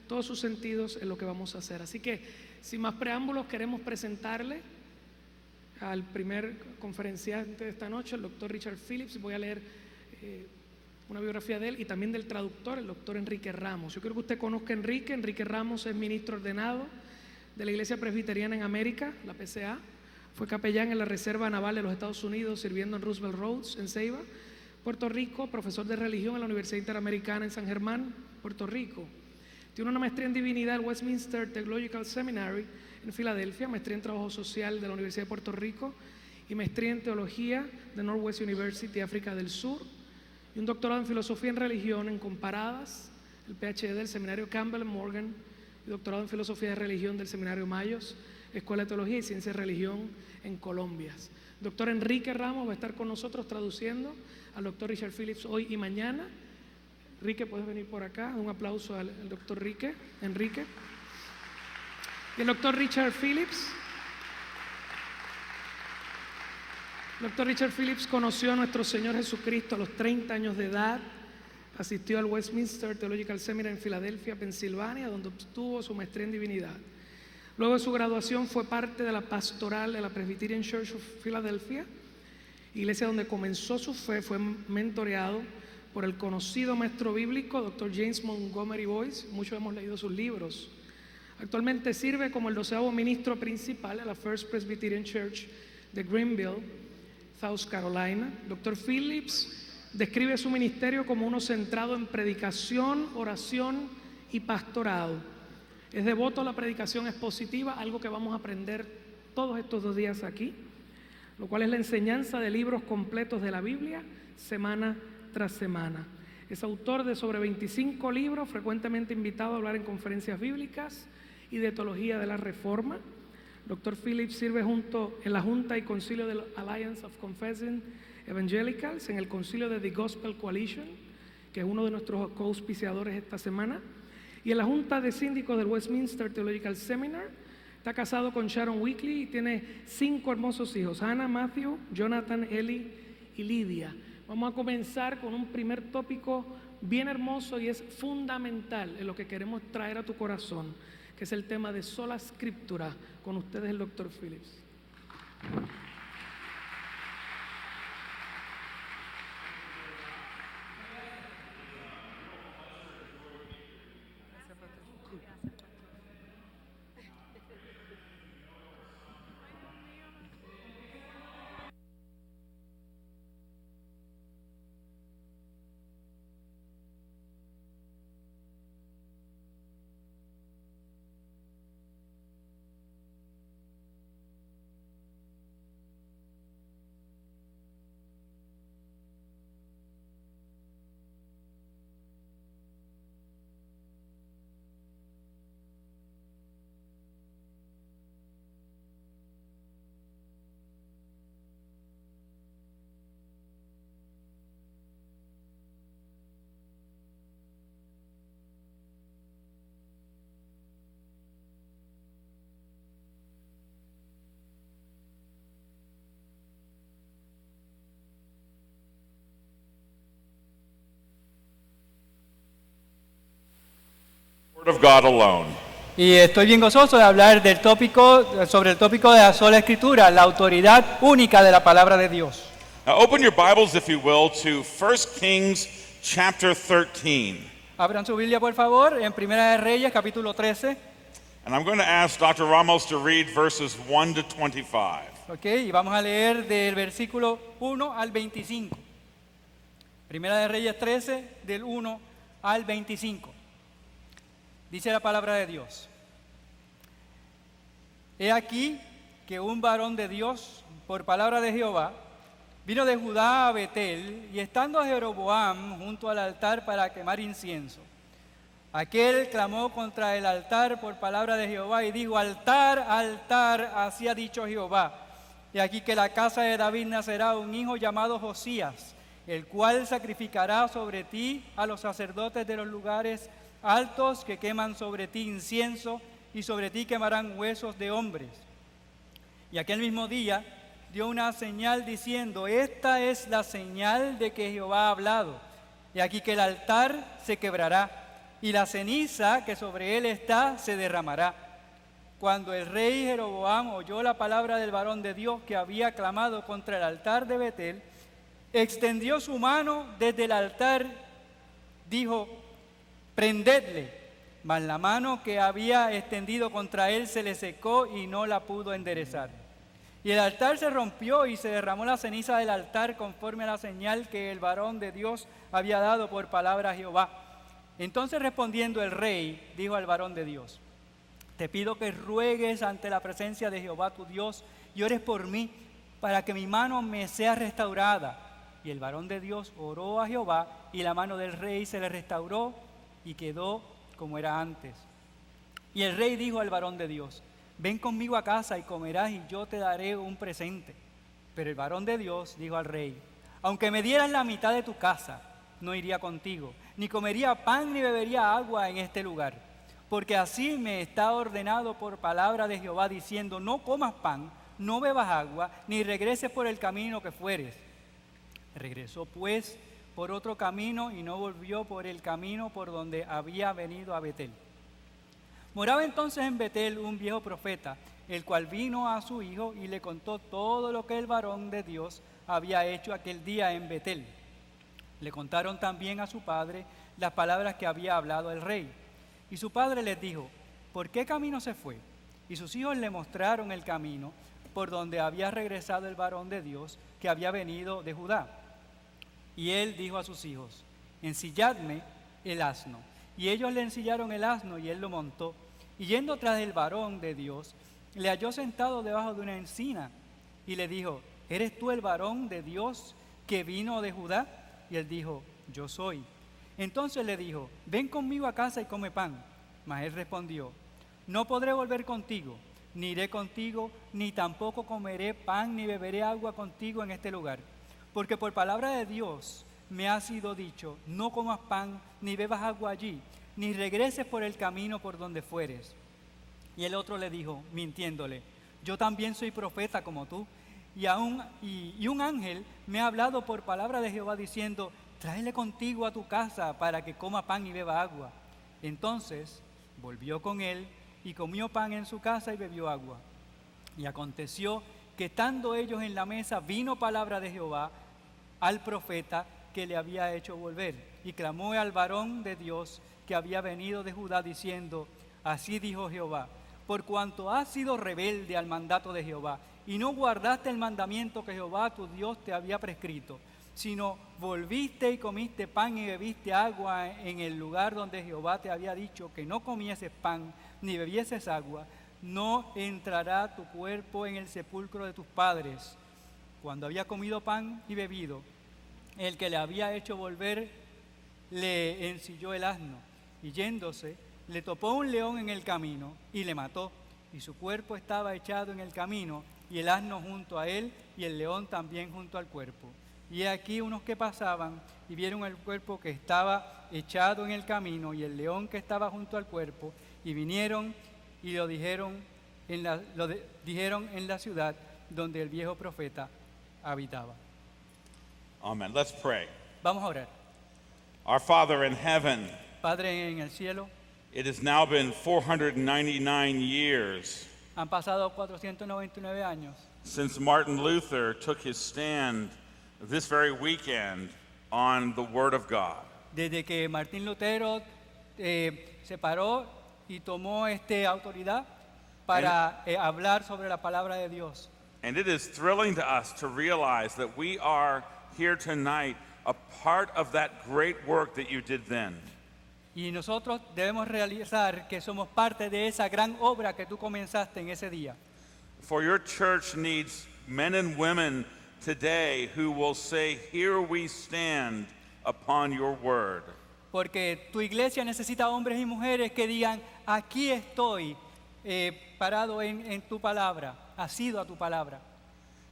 todos sus sentidos en lo que vamos a hacer. Así que, sin más preámbulos, queremos presentarle al primer conferenciante de esta noche, el doctor Richard Phillips. Voy a leer una biografía de él y también del traductor, el doctor Enrique Ramos. Yo quiero que usted conozca a Enrique. Enrique Ramos es ministro ordenado de la Iglesia Presbiteriana en América, la PCA. Fue capellán en la Reserva Naval de los Estados Unidos, sirviendo en Roosevelt Roads, en Ceiba, Puerto Rico. Profesor de religión en la Universidad Interamericana en San Germán, Puerto Rico. Tiene una maestría en divinidad en Westminster Theological Seminary en Filadelfia, maestría en trabajo social de la Universidad de Puerto Rico y maestría en teología de Northwest University, África del Sur, y un doctorado en filosofía en religión en comparadas, el PhD del Seminario Campbell en Morgan, y doctorado en filosofía de religión del Seminario Mayos, Escuela de Teología y Ciencia de Religión en Colombia. Doctor Enrique Ramos va a estar con nosotros traduciendo al doctor Richard Phillips hoy y mañana. Enrique, puedes venir por acá. Un aplauso al doctor Enrique. Y el doctor Richard Phillips. El doctor Richard Phillips conoció a nuestro Señor Jesucristo a los 30 años de edad. Asistió al Westminster Theological Seminary en Filadelfia, Pensilvania, donde obtuvo su maestría en divinidad. Luego de su graduación fue parte de la pastoral de la Presbyterian Church of Philadelphia, iglesia donde comenzó su fe. Fue mentoreado por el conocido maestro bíblico, Dr. James Montgomery Boyce. Muchos hemos leído sus libros. Actualmente sirve como el 12º ministro principal de la First Presbyterian Church de Greenville, South Carolina. Dr. Phillips describe su ministerio como uno centrado en predicación, oración y pastorado. Es devoto a la predicación expositiva, algo que vamos a aprender todos estos 2 días aquí, lo cual es la enseñanza de libros completos de la Biblia, semana tras semana. Es autor de sobre 25 libros, frecuentemente invitado a hablar en conferencias bíblicas y de teología de la Reforma. Dr. Phillips sirve en la Junta y Concilio del Alliance of Confessing Evangelicals, en el Concilio de The Gospel Coalition, que es uno de nuestros co-auspiciadores esta semana, y en la Junta de Síndicos del Westminster Theological Seminar. Está casado con Sharon Weekly y tiene 5 hermosos hijos: Hannah, Matthew, Jonathan, Ellie y Lidia. Vamos a comenzar con un primer tópico bien hermoso y es fundamental en lo que queremos traer a tu corazón, que es el tema de sola escritura. Con ustedes el Dr. Phillips. Of God alone. Y estoy bien gozoso de hablar sobre el tópico de la sola escritura, la autoridad única de la palabra de Dios. Now open your Bibles, if you will, to 1 Kings chapter 13. Abran su Biblia, por favor, en Primera de Reyes, capítulo 13. And I'm going to ask Dr. Ramos to read verses 1 to 25. Y vamos a leer del versículo 1 al 25. Primera de Reyes 13, del 1 al 25. Dice la palabra de Dios: He aquí que un varón de Dios, por palabra de Jehová, vino de Judá a Betel, y estando Jeroboam junto al altar para quemar incienso, aquel clamó contra el altar por palabra de Jehová y dijo: Altar, altar, así ha dicho Jehová, y aquí que la casa de David nacerá un hijo llamado Josías, el cual sacrificará sobre ti a los sacerdotes de los lugares altos que queman sobre ti incienso, y sobre ti quemarán huesos de hombres. Y aquel mismo día dio una señal diciendo: Esta es la señal de que Jehová ha hablado, y aquí que el altar se quebrará, y la ceniza que sobre él está se derramará. Cuando el rey Jeroboam oyó la palabra del varón de Dios que había clamado contra el altar de Betel, extendió su mano desde el altar, dijo: prendedle. Mas la mano que había extendido contra él se le secó y no la pudo enderezar. Y el altar se rompió y se derramó la ceniza del altar conforme a la señal que el varón de Dios había dado por palabra a Jehová. Entonces respondiendo el rey, dijo al varón de Dios: te pido que ruegues ante la presencia de Jehová tu Dios y ores por mí, para que mi mano me sea restaurada. Y el varón de Dios oró a Jehová, y la mano del rey se le restauró y quedó como era antes. Y el rey dijo al varón de Dios: ven conmigo a casa y comerás, y yo te daré un presente. Pero el varón de Dios dijo al rey: aunque me dieras la mitad de tu casa, no iría contigo, ni comería pan ni bebería agua en este lugar. Porque así me está ordenado por palabra de Jehová, diciendo: no comas pan, no bebas agua, ni regreses por el camino que fueres. Regresó pues por otro camino y no volvió por el camino por donde había venido a Betel. Moraba entonces en Betel un viejo profeta, el cual vino a su hijo y le contó todo lo que el varón de Dios había hecho aquel día en Betel. Le contaron también a su padre las palabras que había hablado el rey. Y su padre les dijo: ¿por qué camino se fue? Y sus hijos le mostraron el camino por donde había regresado el varón de Dios que había venido de Judá. Y él dijo a sus hijos: ensilladme el asno. Y ellos le ensillaron el asno y él lo montó. Y yendo tras del varón de Dios, le halló sentado debajo de una encina. Y le dijo: ¿eres tú el varón de Dios que vino de Judá? Y él dijo: yo soy. Entonces le dijo: ven conmigo a casa y come pan. Mas él respondió: no podré volver contigo, ni iré contigo, ni tampoco comeré pan ni beberé agua contigo en este lugar. Porque por palabra de Dios me ha sido dicho: no comas pan ni bebas agua allí, ni regreses por el camino por donde fueres. Y el otro le dijo, mintiéndole: yo también soy profeta como tú, y un ángel me ha hablado por palabra de Jehová diciendo: tráele contigo a tu casa para que coma pan y beba agua. Entonces volvió con él y comió pan en su casa y bebió agua. Y aconteció que estando ellos en la mesa, vino palabra de Jehová al profeta que le había hecho volver. Y clamó al varón de Dios que había venido de Judá diciendo: así dijo Jehová: por cuanto has sido rebelde al mandato de Jehová y no guardaste el mandamiento que Jehová tu Dios te había prescrito, sino volviste y comiste pan y bebiste agua en el lugar donde Jehová te había dicho que no comieses pan ni bebieses agua, no entrará tu cuerpo en el sepulcro de tus padres. Cuando había comido pan y bebido, el que le había hecho volver le ensilló el asno, y yéndose le topó un león en el camino y le mató, y su cuerpo estaba echado en el camino, y el asno junto a él, y el león también junto al cuerpo. Y aquí unos que pasaban y vieron el cuerpo que estaba echado en el camino y el león que estaba junto al cuerpo, y vinieron y lo dijeron en la ciudad donde el viejo profeta habitaba. Amen. Let's pray. Vamos a orar. Our Father in heaven, Padre en el cielo, it has now been 499 years han pasado 499 años since Martin Luther took his stand this very weekend on the Word of God. desde que Martín Lutero se paró y tomó autoridad para hablar sobre la palabra de Dios. And it is thrilling to us to realize that we are here tonight a part of that great work that you did then. Y nosotros debemos realizar que somos parte de esa gran obra que tú comenzaste en ese día. For your church needs men and women today who will say, here we stand upon your word. Porque tu iglesia necesita hombres y mujeres que digan: aquí estoy parado en tu palabra, asido a tu palabra.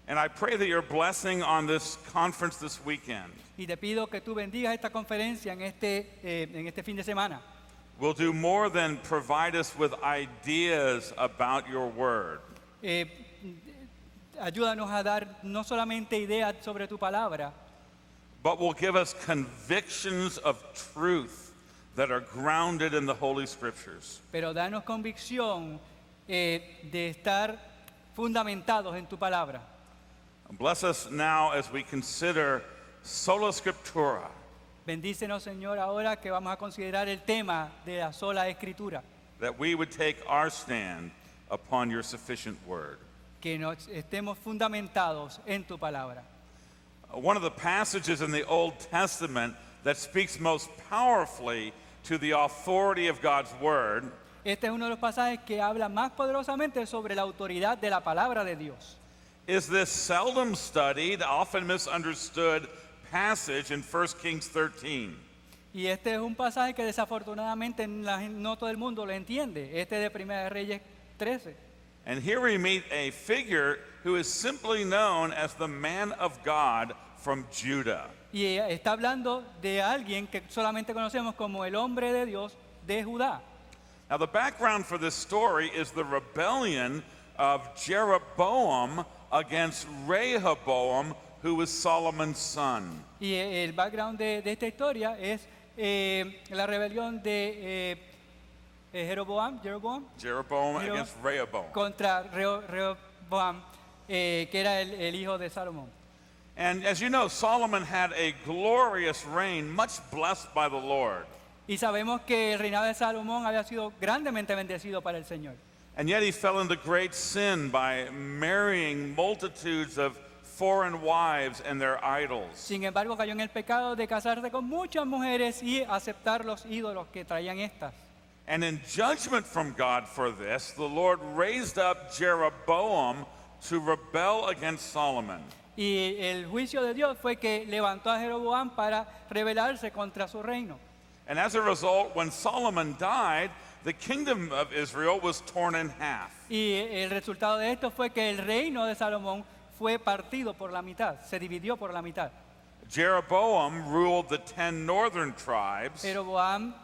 And I pray that your blessing on this conference this weekend Y te pido que tú bendigas esta conferencia en este fin de semana. will do more than provide us with ideas about your word, Ayúdanos a dar no solamente ideas sobre tu palabra, but will give us convictions of truth that are grounded in the Holy Scriptures. pero danos convicción de estar fundamentados en tu palabra. Bless us now as we consider sola scriptura, Bendícenos, Señor, ahora que vamos a considerar el tema de la sola escritura, that we would take our stand upon your sufficient word. que nos estemos fundamentados en tu palabra. One of the passages in the Old Testament that speaks most powerfully to the authority of God's word Este es uno de los pasajes que habla más poderosamente sobre la autoridad de la palabra de Dios. is this seldom studied, often misunderstood passage in 1 Kings 13. Y este es un pasaje que desafortunadamente no todo el mundo lo entiende. Este de Primera de Reyes 13. And here we meet a figure who is simply known as the man of God from Judah. Y está hablando de alguien que solamente conocemos como el hombre de Dios de Judá. Now, the background for this story is the rebellion of Jeroboam against Rehoboam, who was Solomon's son. Y el background de esta historia es la rebelión de Jeroboam Jeroboam against Rehoboam. contra Rehoboam, que era el hijo de Salomón. And as you know, Solomon had a glorious reign, much blessed by the Lord. Y sabemos que el reinado de Salomón había sido grandemente bendecido para el Señor. And yet he fell into great sin by marrying multitudes of foreign wives and their idols. Sin embargo, cayó en el pecado de casarse con muchas mujeres y aceptar los ídolos que traían estas. And in judgment from God for this, the Lord raised up Jeroboam to rebel against Solomon. Y el juicio de Dios fue que levantó a Jeroboam para rebelarse contra su reino. And as a result, when Solomon died, the kingdom of Israel was torn in half. Y el resultado de esto fue que el reino de Salomón fue partido por la mitad, se dividió por la mitad. Jeroboam ruled the 10 northern tribes, Jeroboam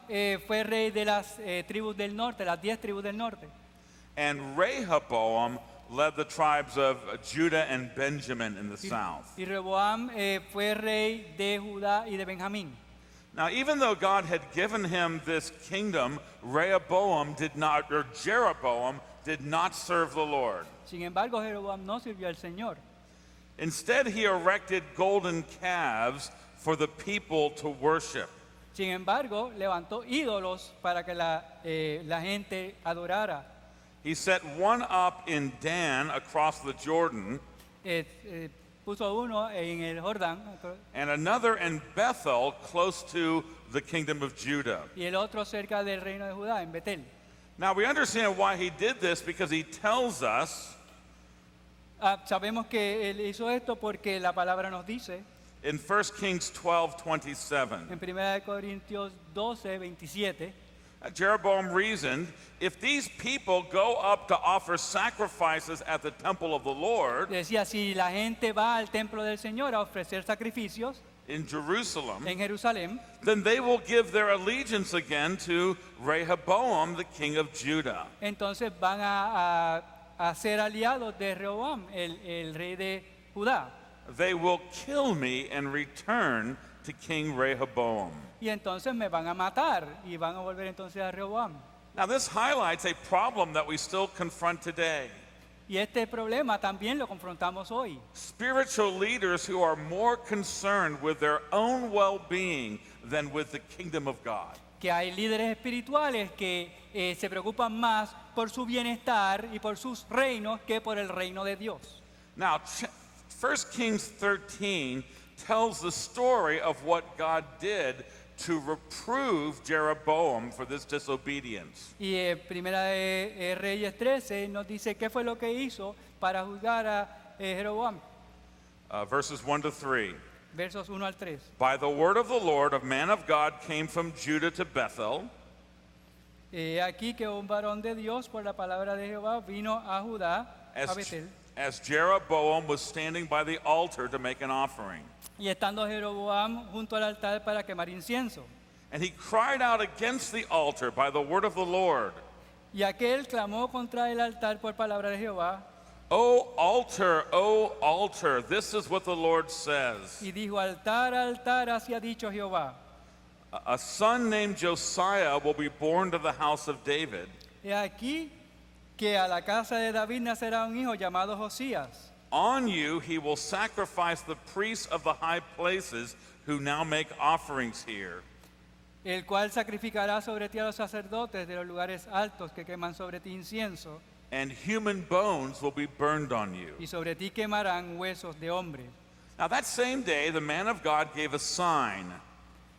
fue rey de las tribus del norte, las 10 tribus del norte. and Rehoboam led the tribes of Judah and Benjamin in the south. Y Rehoboam fue rey de Judá y de Benjamín. Now, even though God had given him this kingdom, Jeroboam did not serve the Lord. Sin embargo, Jeroboam no sirvió al Señor. Instead, he erected golden calves for the people to worship. Sin embargo, levantó ídolos para que la gente adorara. He set one up in Dan across the Jordan, Puso uno en el Jordán and another in Bethel close to the kingdom of Judah. y el otro cerca del reino de Judá, en Betel. Now, we understand why he did this because he tells us Sabemos que él hizo esto porque la palabra nos dice in 1 Kings 12:27. en 1 Corintios 12, 27, Jeroboam reasoned, if these people go up to offer sacrifices at the temple of the Lord decía, si la gente va al templo del Señor a ofrecer sacrificios in Jerusalem, en Jerusalén, then they will give their allegiance again to Rehoboam, the king of Judah. entonces van a ser aliados de Rehoboam, el rey de Judá. They will kill me and return to King Rehoboam. Y entonces me van a matar y van a volver entonces a Rehoboam. Now, this highlights a problem that we still confront today. Y este problema también lo confrontamos hoy. Spiritual leaders who are more concerned with their own well-being than with the kingdom of God. Que hay líderes espirituales que se preocupan más por su bienestar y por sus reinos que por el reino de Dios. Now, 1 Kings 13 tells the story of what God did to reprove Jeroboam for this disobedience. Y Primera de Reyes 13 nos dice qué fue lo que hizo para juzgar a Jeroboam. Verses 1 to 3. Versos 1 al 3. By the word of the Lord, a man of God came from Judah to Bethel. Aquí que un varón de Dios por la palabra de Jehová vino a Judá, a Betel. As Jeroboam was standing by the altar to make an offering. Y estando Jeroboam junto al altar para quemar incienso. And he cried out against the altar by the word of the Lord. Y aquel clamó contra el altar por palabra de Jehová. O altar, this is what the Lord says. Y dijo, altar, altar, así ha dicho Jehová. A son named Josiah will be born to the house of David, He aquí que a la casa de David nacerá un hijo llamado Josías. on you he will sacrifice the priests of the high places who now make offerings here. El cual sacrificará sobre ti a los sacerdotes de los lugares altos que queman sobre ti incienso, And human bones will be burned on you. y sobre ti quemarán huesos de hombre. Now, that same day, the man of God gave a sign.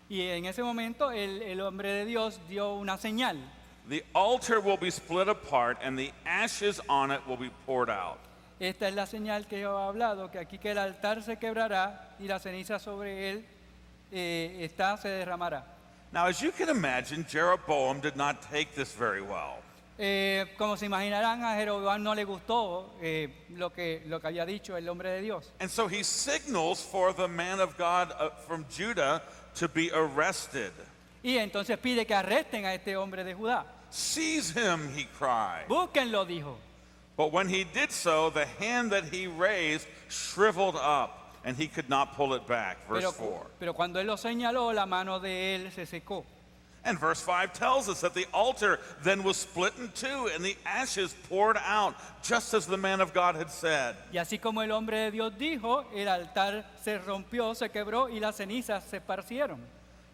Y en ese momento el hombre de Dios dio una señal. The altar will be split apart, and the ashes on it will be poured out. Esta es la señal que yo he hablado, que aquí que el altar se quebrará y la ceniza sobre él se derramará. Now, as you can imagine, Jeroboam did not take this very well. Como se imaginarán, a Jeroboam no le gustó lo que había dicho el hombre de Dios. And so he signals for the man of God from Judah to be arrested. Y entonces pide que arresten a este hombre de Judá. Seize him, he cried. Búsquenlo, dijo. But when he did so, the hand that he raised shriveled up, and he could not pull it back. Verse 4. Pero cuando él lo señaló, la mano de él se secó. And verse 5 tells us that the altar then was split in two, and the ashes poured out, just as the man of God had said. Y así como el hombre de Dios dijo, el altar se rompió, se quebró y las cenizas se esparcieron.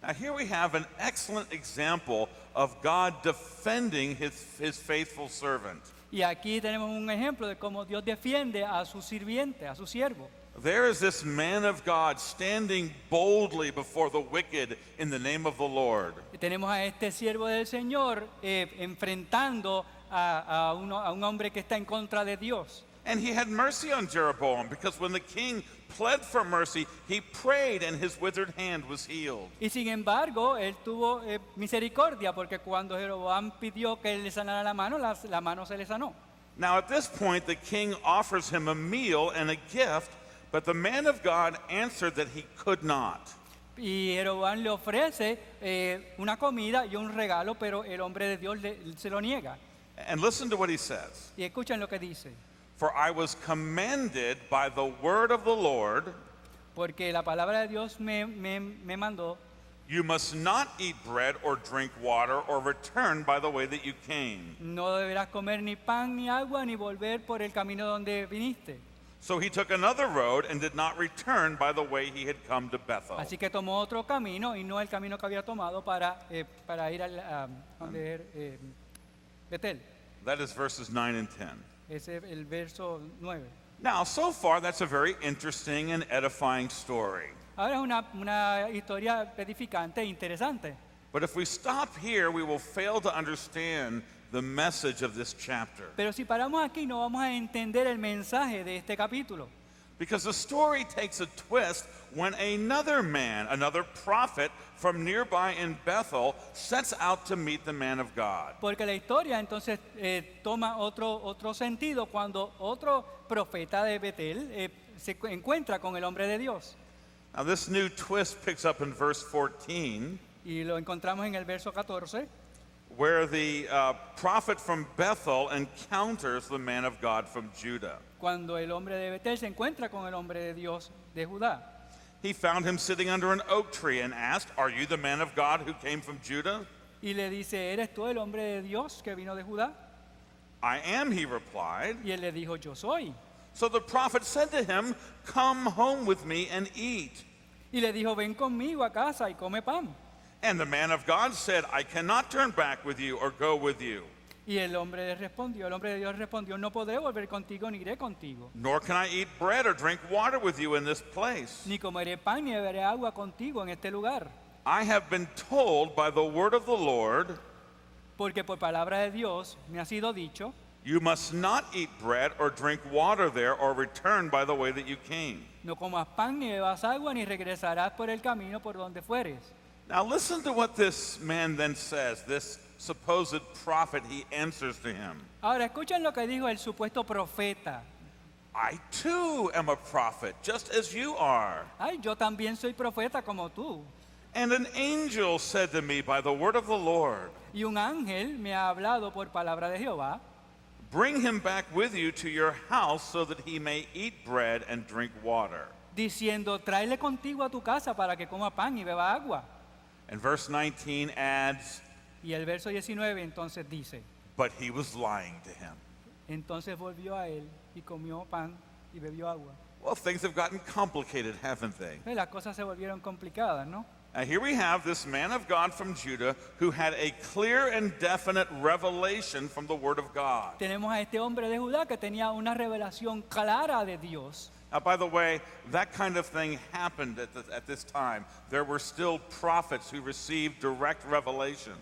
Now, here we have an excellent example of God defending his faithful servant. Y aquí tenemos un ejemplo de cómo Dios defiende a su sirviente, a su siervo. There is this man of God standing boldly before the wicked in the name of the Lord. Y tenemos a este siervo del Señor enfrentando a un hombre que está en contra de Dios. And he had mercy on Jeroboam, because when the king pled for mercy, he prayed and his withered hand was healed. Y sin embargo, él tuvo misericordia, porque cuando Jeroboam pidió que él le sanara la mano se le sanó. Now at this point, the king offers him a meal and a gift, but the man of God answered that he could not. Y Jeroboam le ofrece una comida y un regalo, pero el hombre de Dios se lo niega. And listen to what he says. Y escuchen lo que dice. For I was commanded by the word of the Lord, Porque la palabra de Dios me mandó, you must not eat bread or drink water or return by the way that you came. no deberás comer ni pan ni agua ni volver por el camino donde viniste. So he took another road and did not return by the way he had come to Bethel. Así que tomó otro camino y no el camino que había tomado para ir a donde Betel. That is verses 9 and 10. Ese es el verso 9. Now, so far, that's a very interesting and edifying story. Ahora es una historia edificante e interesante. But if we stop here, we will fail to understand the message of this chapter. Pero si paramos aquí no vamos a entender el mensaje de este capítulo. Because the story takes a twist when another man, another prophet from nearby in Bethel, sets out to meet the man of God. Porque la historia entonces toma otro sentido cuando otro profeta de Betel se encuentra con el hombre de Dios. Now, this new twist picks up in verse 14, Y lo encontramos en el verso 14, where the prophet from Bethel encounters the man of God from Judah. cuando el hombre de Betel se encuentra con el hombre de Dios de Judá. He found him sitting under an oak tree and asked, "Are you the man of God who came from Judah?" Y le dice, ¿eres tú el hombre de Dios que vino de Judá? "I am," he replied. Y él le dijo, yo soy. So the prophet said to him, "Come home with me and eat." Y le dijo, ven conmigo a casa y come pan. And the man of God said, "I cannot turn back with you or go with you, Y el hombre de Dios respondió, no podré volver contigo ni iré contigo. nor can I eat bread or drink water with you in this place. Ni comeré pan ni beberé agua contigo en este lugar. I have been told by the word of the Lord, Porque por palabra de Dios me ha sido dicho, you must not eat bread or drink water there or return by the way that you came." no comas pan ni bebas agua ni regresarás por el camino por donde fueres. Now listen to what this man then says, this supposed prophet. He answers to him, Ahora escuchen lo que dijo el supuesto profeta. "I too am a prophet, just as you are. Ay, yo también soy profeta como tú. And an angel said to me by the word of the Lord, Y un ángel me ha hablado por palabra de Jehová. bring him back with you to your house so that he may eat bread and drink water." Diciendo, tráele contigo a tu casa para que coma pan y beba agua. And verse 19 adds, Y el verso 19 entonces dice, but he was lying to him. entonces volvió a él y comió pan y bebió agua. Well, things have gotten complicated, haven't they? Las cosas se volvieron complicadas, ¿no? Now, here we have this man of God from Judah who had a clear and definite revelation from the Word of God. Tenemos a este hombre de Judá que tenía una revelación clara de Dios. Now, by the way, that kind of thing happened at this time. There were still prophets who received direct revelation.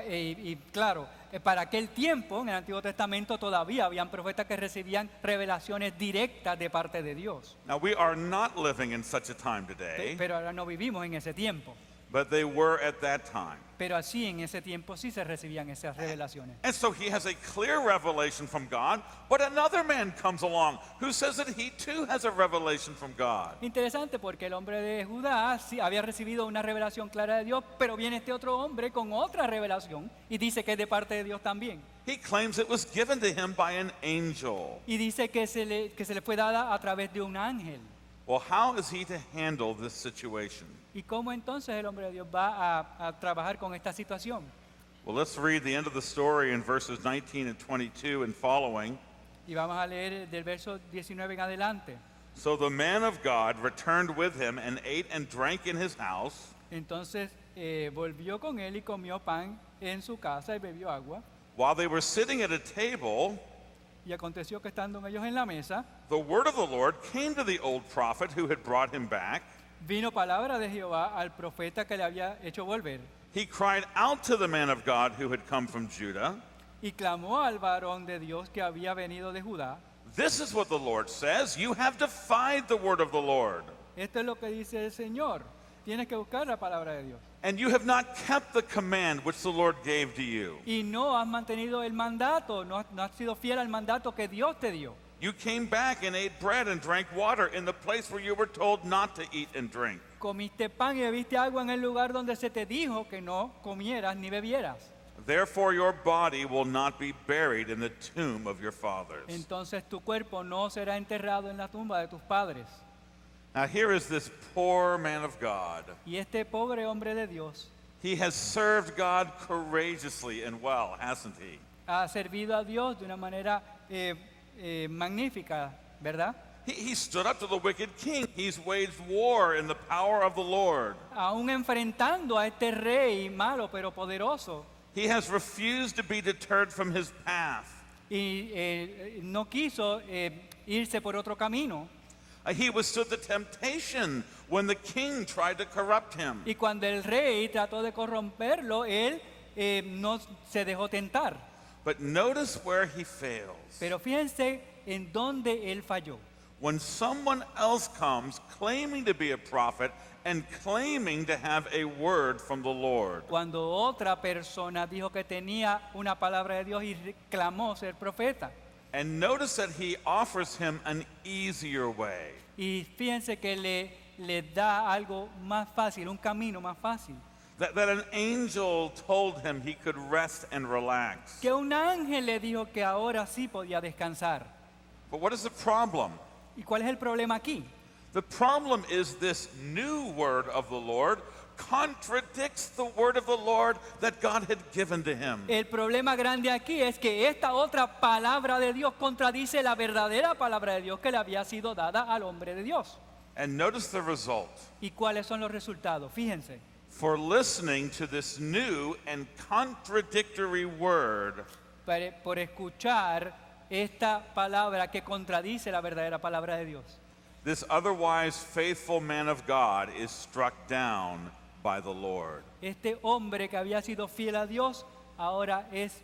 Y claro, para aquel tiempo, en el Antiguo Testamento, todavía habían profetas que recibían revelaciones directas de parte de Dios. Now, we are not living in such a time today, Pero ahora no vivimos en ese tiempo. but they were at that time. Pero así en ese tiempo sí se recibían esas revelaciones. And so he has a clear revelation from God, but another man comes along who says that he too has a revelation from God. Interesante porque el hombre de Judá sí había recibido una revelación clara de Dios, pero viene este otro hombre con otra revelación y dice que es de parte de Dios también. He claims it was given to him by an angel. Y dice que se le fue dada a través de un ángel. Well, how is he to handle this situation? ¿Y cómo entonces el hombre de Dios va a trabajar con esta situación? Well, let's read the end of the story in verses 19 and 22 and following. Y vamos a leer del verso 19 en adelante. So the man of God returned with him and ate and drank in his house. Entonces volvió con él y comió pan en su casa y bebió agua. While they were sitting at a table, Y aconteció que estando ellos en la mesa, the word of the Lord came to the old prophet who had brought him back. vino palabra de Jehová al profeta que le había hecho volver. He cried out to the man of God who had come from Judah. Y clamó al varón de Dios que había venido de Judá. This is what the Lord says. You have defied the word of the Lord, Esto es lo que dice el Señor. Tienes que buscar la palabra de Dios. and you have not kept the command which the Lord gave to you. Y no has mantenido el mandato, no has sido fiel al mandato que Dios te dio. You came back and ate bread and drank water in the place where you were told not to eat and drink. Comiste pan y bebiste agua en el lugar donde se te dijo que no comieras ni bebieras. Therefore, your body will not be buried in the tomb of your fathers. Entonces tu cuerpo no será enterrado en la tumba de tus padres. Now, here is this poor man of God. Y este pobre hombre de Dios He has served God courageously and well, hasn't he? ha servido a Dios de una manera magnífica, ¿verdad? He stood up to the wicked king. He's waged war in the power of the Lord. Aún enfrentando a este rey malo pero poderoso. He has refused to be deterred from his path. Y no quiso irse por otro camino. He withstood the temptation when the king tried to corrupt him. Y cuando el rey trató de corromperlo, él no se dejó tentar. But notice where he fails. Pero fíjense en dónde él falló. When someone else comes claiming to be a prophet and claiming to have a word from the Lord. Cuando otra persona dijo que tenía una palabra de Dios y clamó ser profeta. And notice that he offers him an easier way. Y fíjense que le da algo más fácil, un camino más fácil. That an angel told him he could rest and relax. Que un ángel le dijo que ahora sí podía descansar. But what is the problem? ¿Y cuál es el problema aquí? The problem is this new word of the Lord contradicts the word of the Lord that God had given to him. El problema grande aquí es que esta otra palabra de Dios contradice la verdadera palabra de Dios que le había sido dada al hombre de Dios. And notice the result. ¿Y cuáles son los resultados? Fíjense. For listening to this new and contradictory word, Por escuchar esta palabra que contradice la verdadera palabra de Dios. this otherwise faithful man of God is struck down by the Lord. Este hombre que había sido fiel a Dios ahora es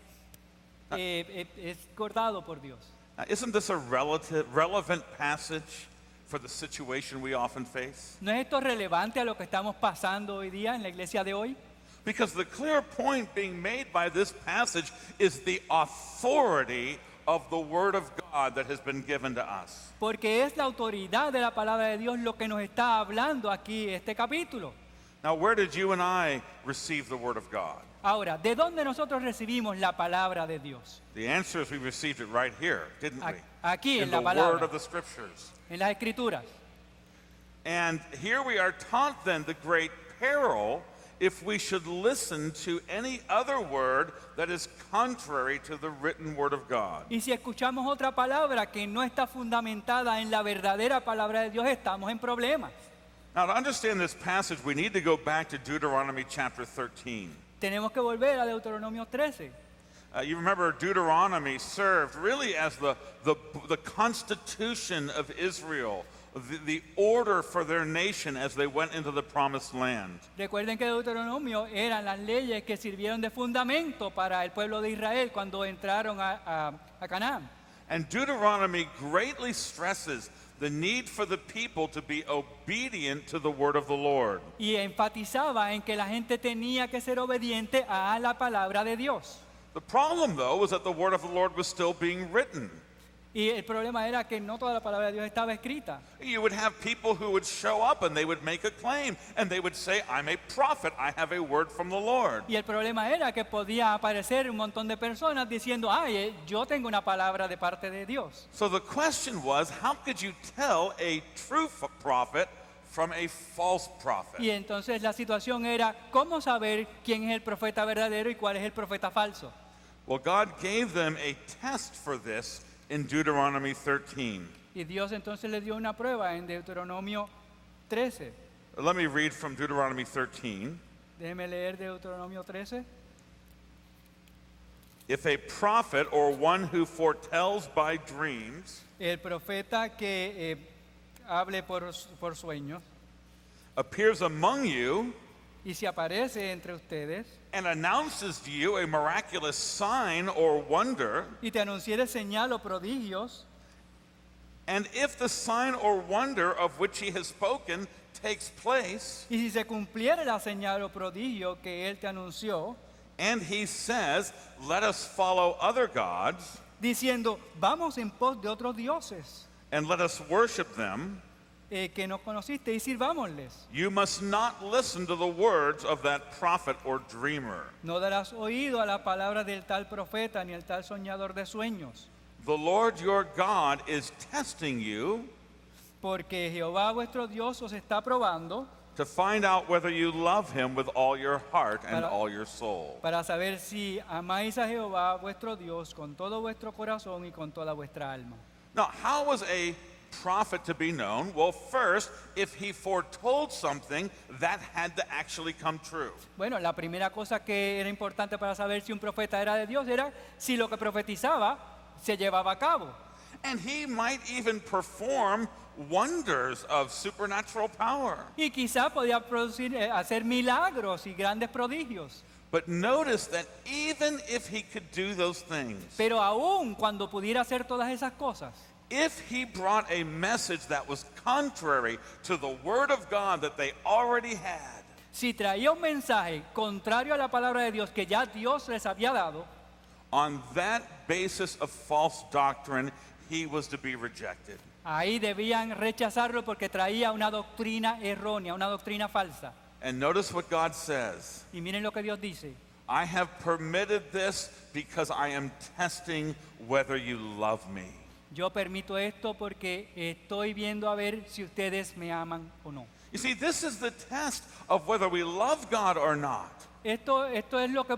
cortado por Dios. Now, isn't this a relevant passage for the situation we often face? ¿No es esto relevante a lo que estamos pasando hoy día en la iglesia de hoy? Because the clear point being made by this passage is the authority of the Word of God that has been given to us. Porque es la autoridad de la palabra de Dios lo que nos está hablando aquí este capítulo. Now, where did you and I receive the Word of God? Ahora, ¿de dónde nosotros recibimos la palabra de Dios? The answer is we received it right here, didn't we? Aquí en In la the palabra. Word of the Scriptures. En las Escrituras. And here we are taught then the great peril if we should listen to any other word that is contrary to the written word of God. Y si escuchamos otra palabra que no está fundamentada en la verdadera palabra de Dios, estamos en problemas. Now, to understand this passage, we need to go back to Deuteronomy chapter 13. Tenemos que volver a Deuteronomio 13. You remember Deuteronomy served really as the constitution of Israel, the order for their nation as they went into the promised land. Recuerden que Deuteronomio eran las leyes que sirvieron de fundamento para el pueblo de Israel cuando entraron a Canaán. And Deuteronomy greatly stresses the need for the people to be obedient to the word of the Lord. Y enfatizaba en que la gente tenía que ser obediente a la palabra de Dios. The problem, though, was that the word of the Lord was still being written. Y el problema era que no toda la palabra de Dios estaba escrita. You would have people who would show up and they would make a claim and they would say, I'm a prophet, I have a word from the Lord. Y el problema era que podía aparecer un montón de personas diciendo, ay, yo tengo una palabra de parte de Dios. So the question was, how could you tell a true prophet from a false prophet? Y entonces la situación era, ¿cómo saber quién es el profeta verdadero y cuál es el profeta falso? Well, God gave them a test for this in Deuteronomy 13. Y Dios entonces le dio una prueba en Deuteronomio 13. Let me read from Deuteronomy 13. Déjeme leer Deuteronomio 13. If a prophet or one who foretells by dreams El profeta que hable por sueños appears among you y se aparece entre ustedes and announces to you a miraculous sign or wonder, y te anunciere señal o prodigios, and if the sign or wonder of which he has spoken takes place, y si se cumpliera la señal o prodigio que él te anunció, and he says, let us follow other gods, diciendo, vamos en pos de otros dioses and let us worship them, que no conociste y sirvámosles. you must not listen to the words of that prophet or dreamer. No darás oído a la palabra del tal profeta ni al tal soñador de sueños, The Lord your God is testing you porque Jehová vuestro Dios os está probando to find out whether you love him with all your heart and Para- all your soul. para saber si amáis a Jehová vuestro Dios con todo vuestro corazón y con toda vuestra alma. Now, how was a prophet to be known? Well, first, if he foretold something, that had to actually come true. Bueno, la primera cosa que era importante para saber si un profeta era de Dios era si lo que profetizaba se llevaba a cabo. And he might even perform wonders of supernatural power. Y quizá podía hacer milagros y grandes prodigios. But notice that even if he could do those things, Pero aún cuando pudiera hacer todas esas cosas, if he brought a message that was contrary to the word of God that they already had, si traía un mensaje contrario a la palabra de Dios que ya Dios les había dado, on that basis of false doctrine, he was to be rejected. ahí debían rechazarlo porque traía una doctrina errónea, una doctrina falsa. And notice what God says. Y miren lo que Dios dice. I have permitted this because I am testing whether you love me. Yo permito esto porque estoy viendo a ver si ustedes me aman o no. You see, this is the test of whether we love God or not. Esto es lo que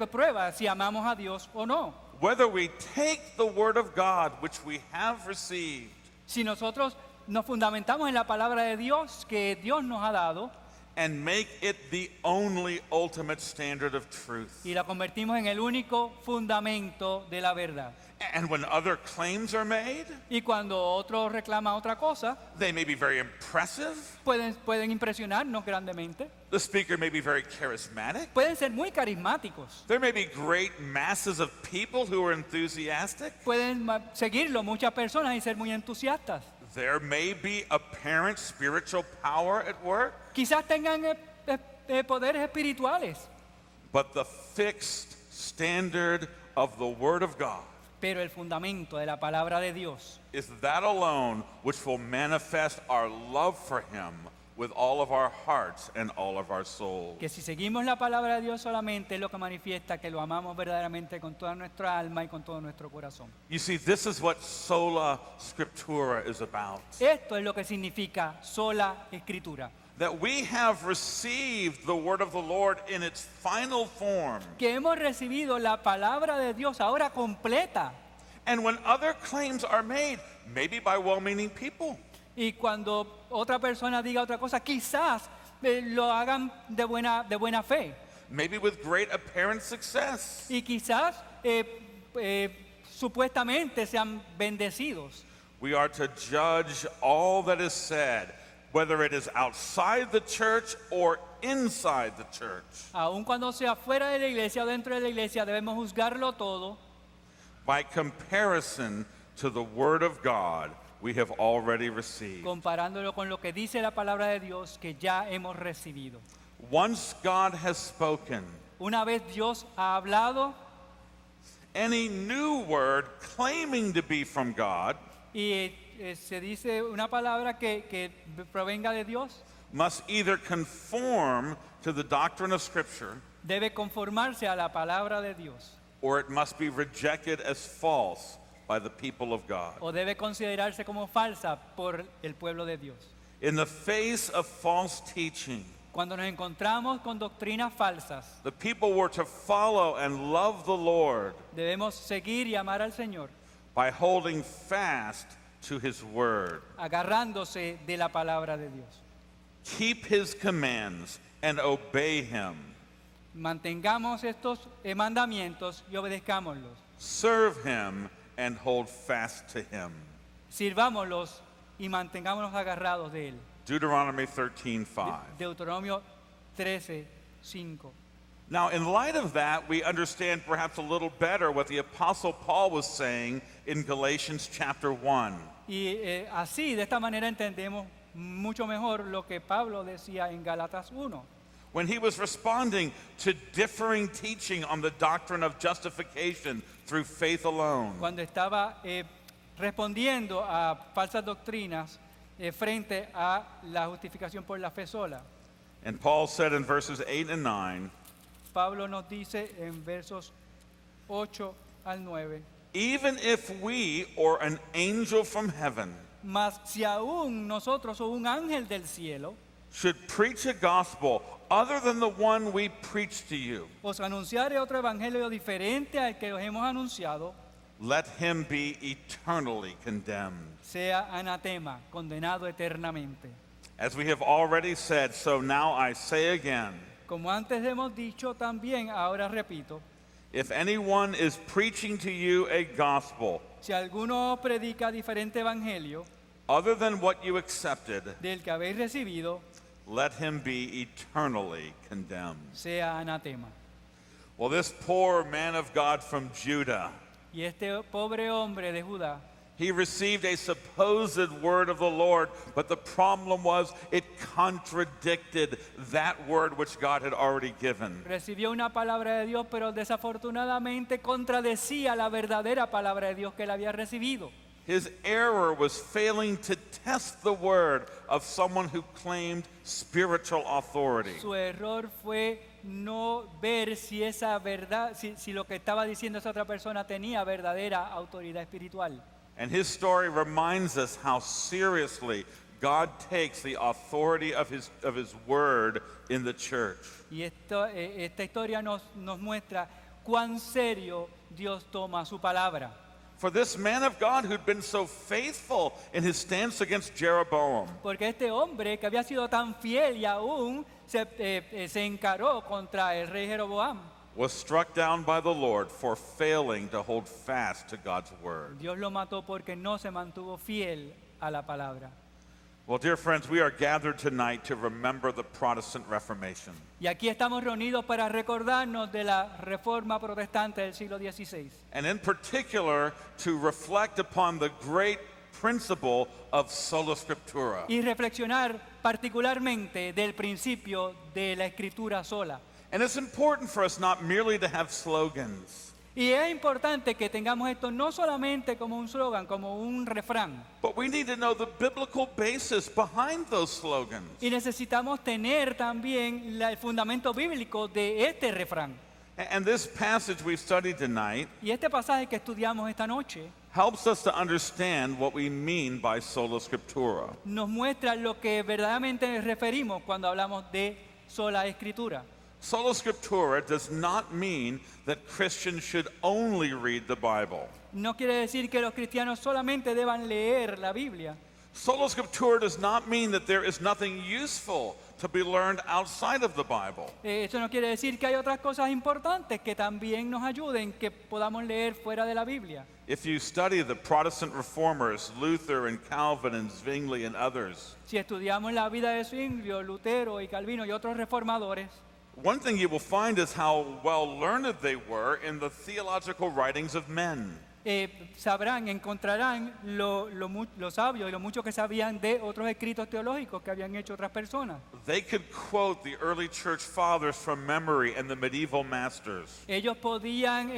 prueba si amamos a Dios o no. Whether we take the word of God which we have received Si nosotros nos fundamentamos en la palabra de Dios que Dios nos ha dado and make it the only ultimate standard of truth. y la convertimos en el único fundamento de la verdad. And when other claims are made, Y cuando otro reclama otra cosa, they may be very impressive. pueden impresionarnos grandemente, The speaker may be very charismatic. pueden ser muy carismáticos, There may be great masses of people who are enthusiastic. pueden seguirlo muchas personas y ser muy entusiastas. There may be apparent spiritual power at work, Quizás tengan poderes espirituales, but the fixed standard of the Word of God pero el fundamento de la palabra de Dios is that alone which will manifest our love for Him with all of our hearts and all of our souls. que si seguimos la palabra de Dios solamente es lo que manifiesta que lo amamos verdaderamente con toda nuestra alma y con todo nuestro corazón. You see, this is what sola scriptura is about. Esto es lo que significa sola escritura. that we have received the word of the Lord in its final form. Que hemos recibido la palabra de Dios ahora completa. And when other claims are made, maybe by well-meaning people, Y cuando otra persona diga otra cosa, quizás lo hagan de buena fe. maybe with great apparent success, Y quizás supuestamente sean bendecidos. we are to judge all that is said, whether it is outside the church or inside the church, Aun cuando sea fuera de la iglesia o dentro de la iglesia, debemos juzgarlo todo by comparison to the word of God we have already received. comparándolo con lo que dice la palabra de Dios que ya hemos recibido. Once God has spoken, Una vez Dios ha hablado any new word claiming to be from God y se dice una palabra que provenga de Dios, must either conform to the doctrine of Scripture debe conformarse a la palabra de Dios or it must be rejected as false by the people of God. o debe considerarse como falsa por el pueblo de Dios. In the face of false teaching, Cuando nos encontramos con doctrinas falsas, the people were to follow and love the Lord debemos seguir y amar al Señor, by holding fast to His word. agarrándose de la palabra de Dios. Keep His commands and obey Him. Mantengamos estos mandamientos y obedezcámoslos. Serve Him and hold fast to Him. Sirvámoslos y mantengámonos agarrados de Él. Deuteronomy 13:5. Deuteronomio 13:5. Now, in light of that, we understand perhaps a little better what the Apostle Paul was saying in Galatians chapter 1. Y así, de esta manera entendemos mucho mejor lo que Pablo decía en Gálatas 1. When he was responding to differing teaching on the doctrine of justification through faith alone. Cuando estaba respondiendo a falsas doctrinas frente a la justificación por la fe sola. And Paul said in verses 8 and 9, Pablo nos dice en versos 8 al 9, even if we or an angel from heaven mas si aún nosotros o un ángel del cielo should preach a gospel other than the one we preach to you, os anunciare otro evangelio diferente al que os hemos anunciado, let him be eternally condemned. sea anatema, condenado eternamente. As we have already said, so now I say again, Como antes hemos dicho también, ahora repito, if anyone is preaching to you a gospel si alguno predica diferente evangelio other than what you accepted, del que habéis recibido, let him be eternally condemned. sea anatema. Well, this poor man of God from Judah, Y este pobre hombre de Judá he received a supposed word of the Lord, but the problem was it contradicted that word which God had already given. recibió una palabra de Dios, pero desafortunadamente contradecía la verdadera palabra de Dios que él había recibido. His error was failing to test the word of someone who claimed spiritual authority. Su error fue no ver si esa verdad, si lo que estaba diciendo esa otra persona tenía verdadera autoridad espiritual. And his story reminds us how seriously God takes the authority of his word in the church. Y esta historia nos muestra cuán serio Dios toma su palabra. For this man of God who'd been so faithful in his stance against Jeroboam, Porque este hombre que había sido tan fiel y aún se encaró contra el rey Jeroboam, was struck down by the Lord for failing to hold fast to God's word. Dios lo mató porque no se mantuvo fiel a la palabra. Well, dear friends, we are gathered tonight to remember the Protestant Reformation. Y aquí estamos reunidos para recordarnos de la reforma protestante del siglo XVI. And in particular, to reflect upon the great principle of sola scriptura. Y reflexionar particularmente del principio de la escritura sola. And it's important for us not merely to have slogans, Y es importante que tengamos esto no solamente como un slogan, como un refrán. but we need to know the biblical basis behind those slogans. Y necesitamos tener también el fundamento bíblico de este refrán. And this passage we've studied tonight Y este pasaje que estudiamos esta noche helps us to understand what we mean by sola scriptura. nos muestra lo que verdaderamente referimos cuando hablamos de sola escritura. Sola scriptura does not mean that Christians should only read the Bible. No quiere decir que los cristianos solamente deban leer la Biblia. Sola scriptura does not mean that there is nothing useful to be learned outside of the Bible. Eso no quiere decir que hay otras cosas importantes que también nos ayuden, que podamos leer fuera de la Biblia. If you study the Protestant reformers, Luther and Calvin and Zwingli and others, Si estudiamos la vida de Zwinglio, Lutero y Calvino y otros reformadores, one thing you will find is how well learned they were in the theological writings of men. sabrán, encontrarán lo sabio y lo mucho que sabían de otros escritos teológicos que habían hecho otras personas. They could quote the early church fathers from memory and the medieval masters. Ellos podían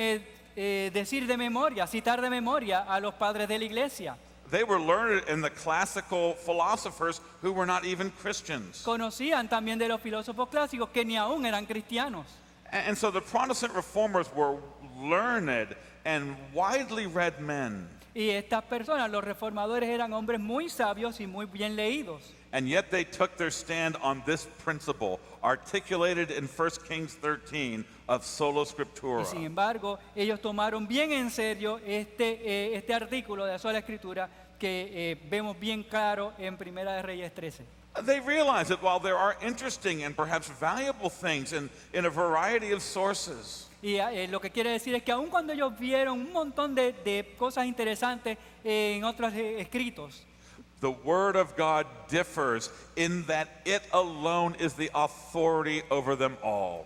decir de memoria, citar de memoria a los padres de la iglesia. They were learned in the classical philosophers who were not even Christians. Conocían también de los filósofos clásicos que ni aún eran cristianos. And so the Protestant reformers were learned and widely read men. Y estas personas, los reformadores, eran hombres muy sabios y muy bien leídos. And yet they took their stand on this principle articulated in 1 Kings 13 of sola scriptura. Y sin embargo, ellos tomaron bien en serio este artículo de la sola escritura que vemos bien claro en Primera de Reyes 13. They realize that while there are interesting and perhaps valuable things in a variety of sources, Y lo que quiere decir es que aun cuando ellos vieron un montón de cosas interesantes en otros escritos, the Word of God differs in that it alone is the authority over them all.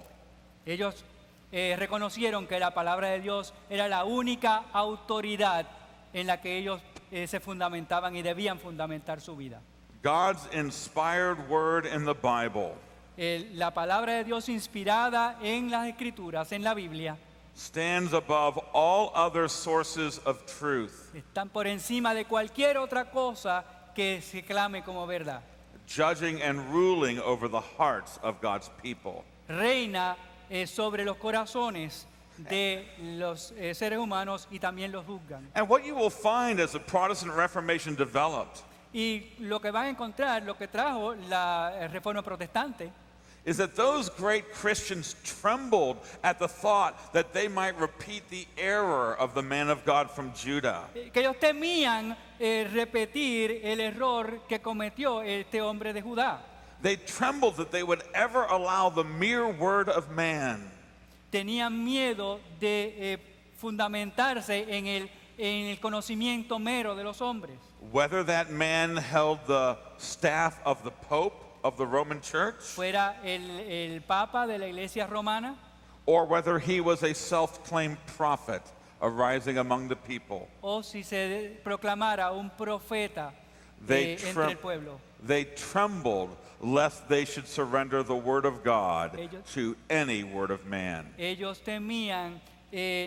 ellos reconocieron que la palabra de Dios era la única autoridad en la que ellos se fundamentaban y debían fundamentar su vida. God's inspired Word in the Bible La palabra de Dios inspirada en las Escrituras, en la Biblia, stands above all other sources of truth, están por encima de cualquier otra cosa que se clame como verdad. judging and ruling over the hearts of God's people. Reina sobre los corazones de los seres humanos y también los juzgan. And what you will find as the Protestant Reformation developed Y lo que van a encontrar, lo que trajo la Reforma Protestante, is that those great Christians trembled at the thought that they might repeat the error of the man of God from Judah. que ellos temían repetir el error que cometió este hombre de Judá. They trembled that they would ever allow the mere word of man Tenían miedo de fundamentarse en el conocimiento mero de los hombres. whether that man held the staff of the Pope of the Roman Church, Fuera el Papa de la Iglesia Romana, or whether he was a self-claimed prophet arising among the people. o si se proclamara un profeta They, entre el pueblo. they trembled lest they should surrender the word of God Ellos- to any word of man. Ellos temían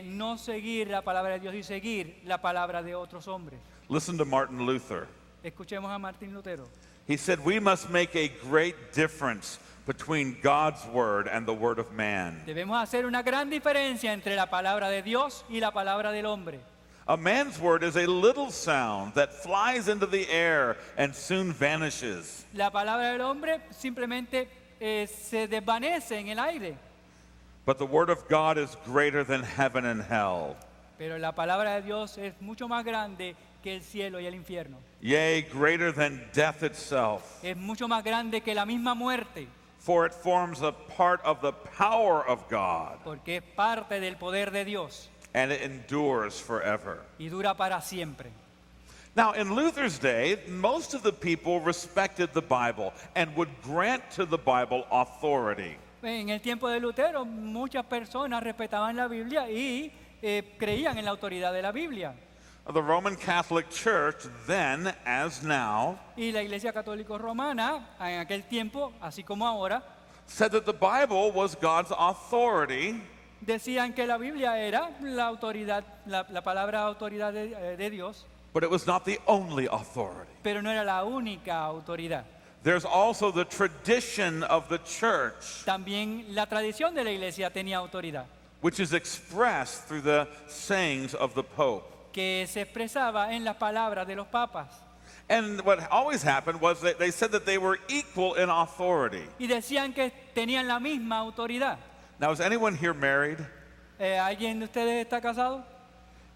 no seguir la palabra de Dios y seguir la palabra de otros hombres. Listen to Martin Luther. Escuchemos a Martín Lutero. He said, "We must make a great difference between God's word and the word of man. Debemos hacer una gran diferencia entre la palabra de Dios y la palabra del hombre. A man's word is a little sound that flies into the air and soon vanishes. La palabra del hombre simplemente se desvanece en el aire, But the word of God is greater than heaven and hell. pero la palabra de Dios es mucho más grande que el cielo y el infierno. Yea, greater than death itself. Es mucho más grande que la misma muerte, For it forms a part of the power of God, porque es parte del poder de Dios and it endures forever." y dura para siempre. Now, in Luther's day, most of the people respected the Bible and would grant to the Bible authority. En el tiempo de Lutero, muchas personas respetaban la Biblia y creían en la autoridad de la Biblia. The Roman Catholic Church, then as now, Y la Iglesia Católica Romana, en aquel tiempo, así como ahora, said that the Bible was God's authority, decían que la Biblia era la autoridad, la palabra autoridad de Dios, but it was not the only authority. pero no era la única autoridad. There's also the tradition of the church, También la tradición de la Iglesia tenía autoridad. which is expressed through the sayings of the Pope. que se expresaba en las palabras de los papas. And what always happened was that they said that they were equal in authority. Y decían que tenían la misma autoridad. Now, is anyone here married? ¿Alguien de ustedes está casado?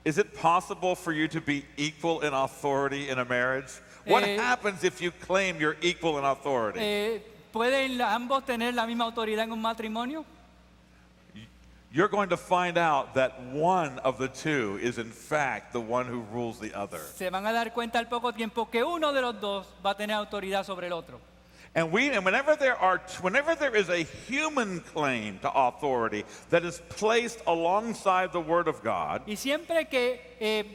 Is it possible for you to be equal in authority in a marriage? What happens if you claim you're equal in authority? ¿Pueden ambos tener la misma autoridad en un matrimonio? You're going to find out that one of the two is in fact the one who rules the other. Se van a dar cuenta al poco tiempo que uno de los dos va a tener autoridad sobre el otro. And whenever there is a human claim to authority that is placed alongside the Word of God, Y siempre que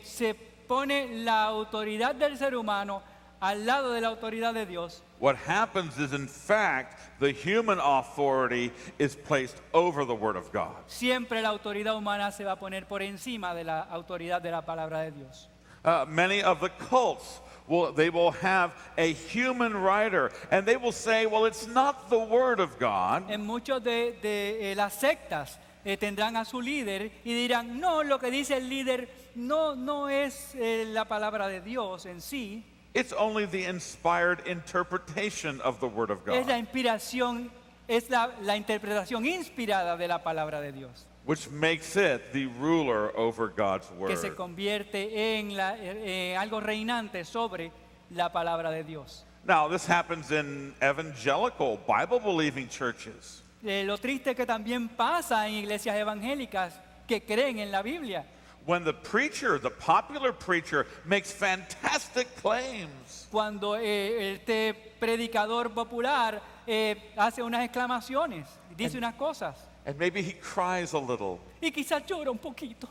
se pone la autoridad del ser humano al lado de la autoridad de Dios, what happens is in fact the human authority is placed over the Word of God. siempre la autoridad humana se va a poner por encima de la autoridad de la palabra de Dios. Many of the cults will have a human writer, and they will say, well, it's not the Word of God. En muchos de las sectas tendrán a su líder y dirán, no, lo que dice el líder no es la palabra de Dios en sí, It's only the inspired interpretation of the Word of es la God, inspiración, es la interpretación inspirada de la palabra de Dios, which makes it the ruler over God's que se Word. convierte en algo reinante sobre la palabra de Dios. Now, this happens in evangelical, Bible-believing churches. Lo triste que también pasa en iglesias evangélicas que creen en la Biblia. When the preacher, the popular preacher, makes fantastic claims, Cuando este predicador popular hace unas exclamaciones, dice unas cosas and maybe he cries a little, y quizás llora un poquito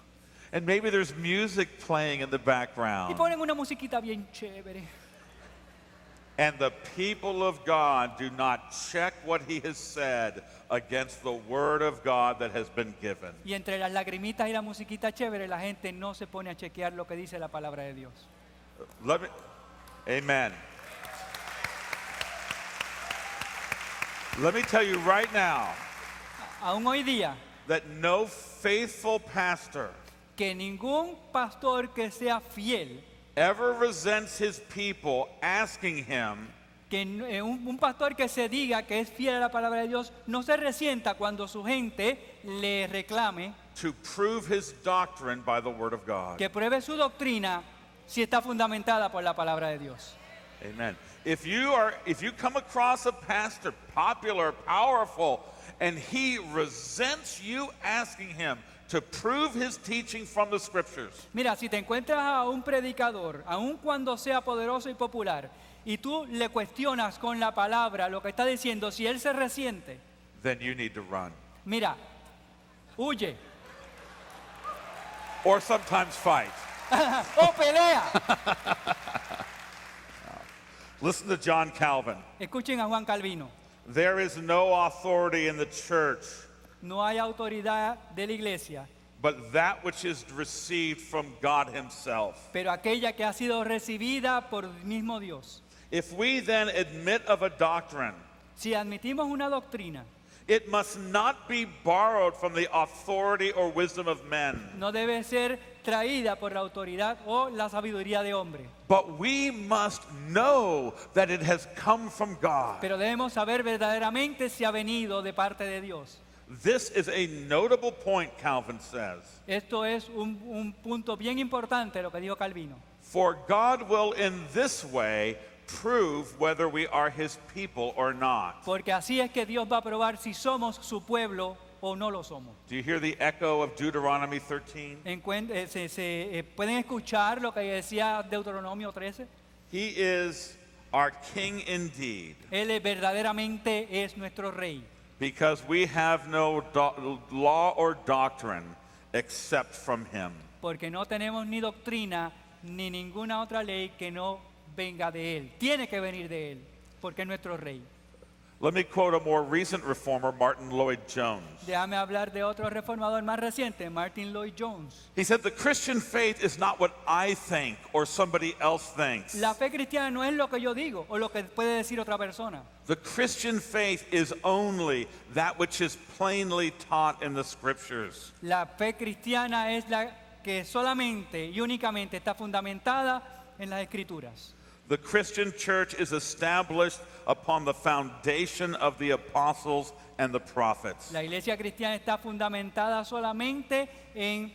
and maybe there's music playing in the y background, ponen una musiquita bien chévere. and the people of God do not check what he has said against the Word of God that has been given. Y entre las lagrimitas y la musiquita chévere, la gente no se pone a chequear lo que dice la palabra de Dios. Amen. Let me tell you right now Aún hoy día, that no faithful pastor que ningún pastor que sea fiel, ever resents his people asking him que un pastor que se diga que es fiel a la palabra de Dios, no se resienta cuando su gente le reclame to prove his doctrine by the Word of God. que pruebe su doctrina si está fundamentada por la palabra de Dios. Amen. If you come across a pastor, popular, powerful, and he resents you asking him to prove his teaching from the scriptures, Mira, si te encuentras a un predicador, aun cuando sea poderoso y popular, y tú le cuestionas con la palabra lo que está diciendo, si él se resiente, then you need to run. mira, huye Or sometimes fight. o pelea. Listen to John Calvin. Escuchen a Juan Calvino. There is no authority in the church No hay autoridad de la iglesia, but that which is received from God himself. pero aquella que ha sido recibida por el mismo Dios. If we then admit of a doctrine, Si admitimos una doctrina, it must not be borrowed from the authority or wisdom of men, no debe ser traída por la autoridad o la sabiduría de hombre, but we must know that it has come from God. pero debemos saber verdaderamente si ha venido de parte de Dios. This is a notable point, Calvin says. Esto es un punto bien importante lo que dijo Calvino. For God will in this way prove whether we are his people or not. Porque así es que Dios va a probar si somos su pueblo o no lo somos. Do you hear the echo of Deuteronomy 13? ¿Pueden escuchar lo que decía Deuteronomio 13? He is our king indeed, Él verdaderamente es nuestro rey. because we have no law or doctrine except from him. Porque no tenemos ni doctrina ni ninguna otra ley que no venga de Él. Tiene que venir de Él, porque es nuestro rey. Let me quote a more recent reformer, Martin Lloyd-Jones. Déjame hablar de otro reformador más reciente, Martin Lloyd-Jones. He said, the Christian faith is not what I think or somebody else thinks. La fe cristiana no es lo que yo digo o lo que puede decir otra persona. The Christian faith is only that which is plainly taught in the scriptures. La fe cristiana es la que solamente y únicamente está fundamentada en las Escrituras. The Christian church is established upon the foundation of the apostles and the prophets. La iglesia cristiana está fundamentada solamente en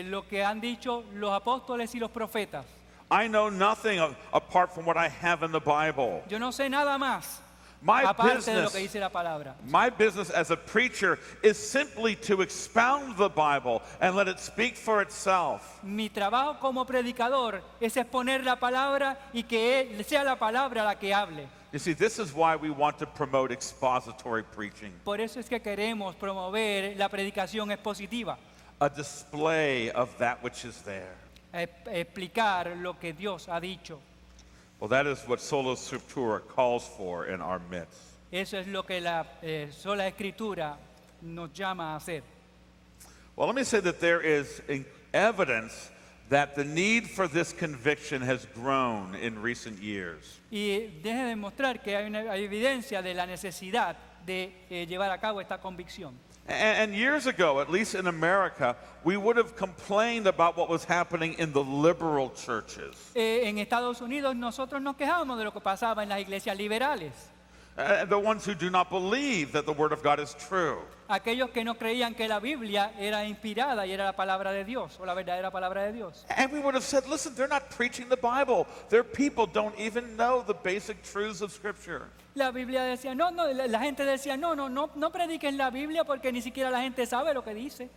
lo que han dicho los apóstoles y los profetas. I know nothing apart from what I have in the Bible. Yo no sé nada más My aparte de lo que business, dice la palabra. my business as a preacher is simply to expound the Bible and let it speak for itself. Mi trabajo como predicador es exponer la palabra y que sea la palabra la que hable. You see, this is why we want to promote expository preaching, Por eso es que queremos promover la predicación expositiva, a display of that which is there. explicar lo que Dios ha dicho. Well, that is what Sola Scriptura calls for in our midst. Eso es lo que la sola escritura nos llama a hacer. Well, let me say that there is evidence that the need for this conviction has grown in recent years. Y deje de mostrar que hay evidencia de la necesidad de llevar a cabo esta convicción. And years ago, at least in America, we would have complained about what was happening in the liberal churches. En Estados Unidos nosotros nos quejábamos de lo que pasaba en las iglesias liberales. The ones who do not believe that the Word of God is true. Aquellos que no creían que la Biblia era inspirada y era la palabra de Dios o la verdadera palabra de Dios. And we would have said, listen, they're not preaching the Bible. Their people don't even know the basic truths of Scripture. La Biblia decía, la gente decía, no prediquen la Biblia porque ni siquiera la gente sabe lo que dice.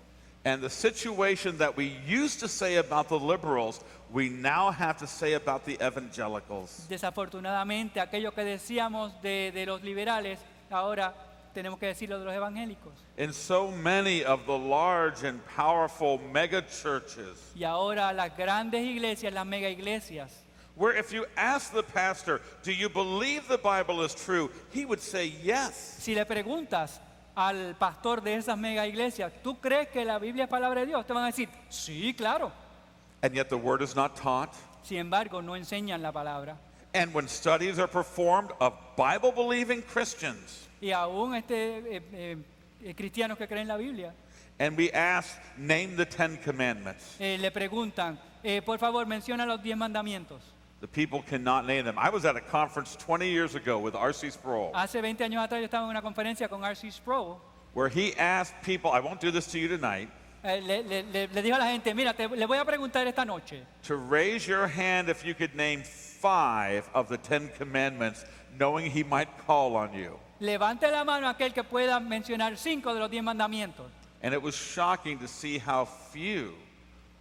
And the situation that we used to say about the liberals, we now have to say about the evangelicals. Desafortunadamente, aquello que decíamos de los liberales, ahora tenemos que decirlo de los evangélicos. In so many of the large and powerful mega churches, Y ahora las grandes iglesias, las mega iglesias, where if you ask the pastor, do you believe the Bible is true? He would say yes. si le preguntas al pastor de esas mega iglesias, ¿tú crees que la Biblia es palabra de Dios? Te van a decir, sí, claro. And yet the word is not taught. Sin embargo, no enseñan la palabra. And when studies are performed of Bible-believing Christians, Y aún cristianos que creen la Biblia, and we ask, name the 10 commandments, le preguntan, por favor, menciona los 10 mandamientos. the people cannot name them. I was at a conference 20 years ago with R.C. Sproul, Hace 20 años atrás yo estaba en una conferencia con R.C. Sproul. where he asked people, I won't do this to you tonight, Le dijo a la gente, mira, le voy a preguntar esta noche, to raise your hand if you could name 5 of the 10 commandments, knowing he might call on you. levante la mano aquel que pueda mencionar 5 de los 10 mandamientos. And it was shocking to see how few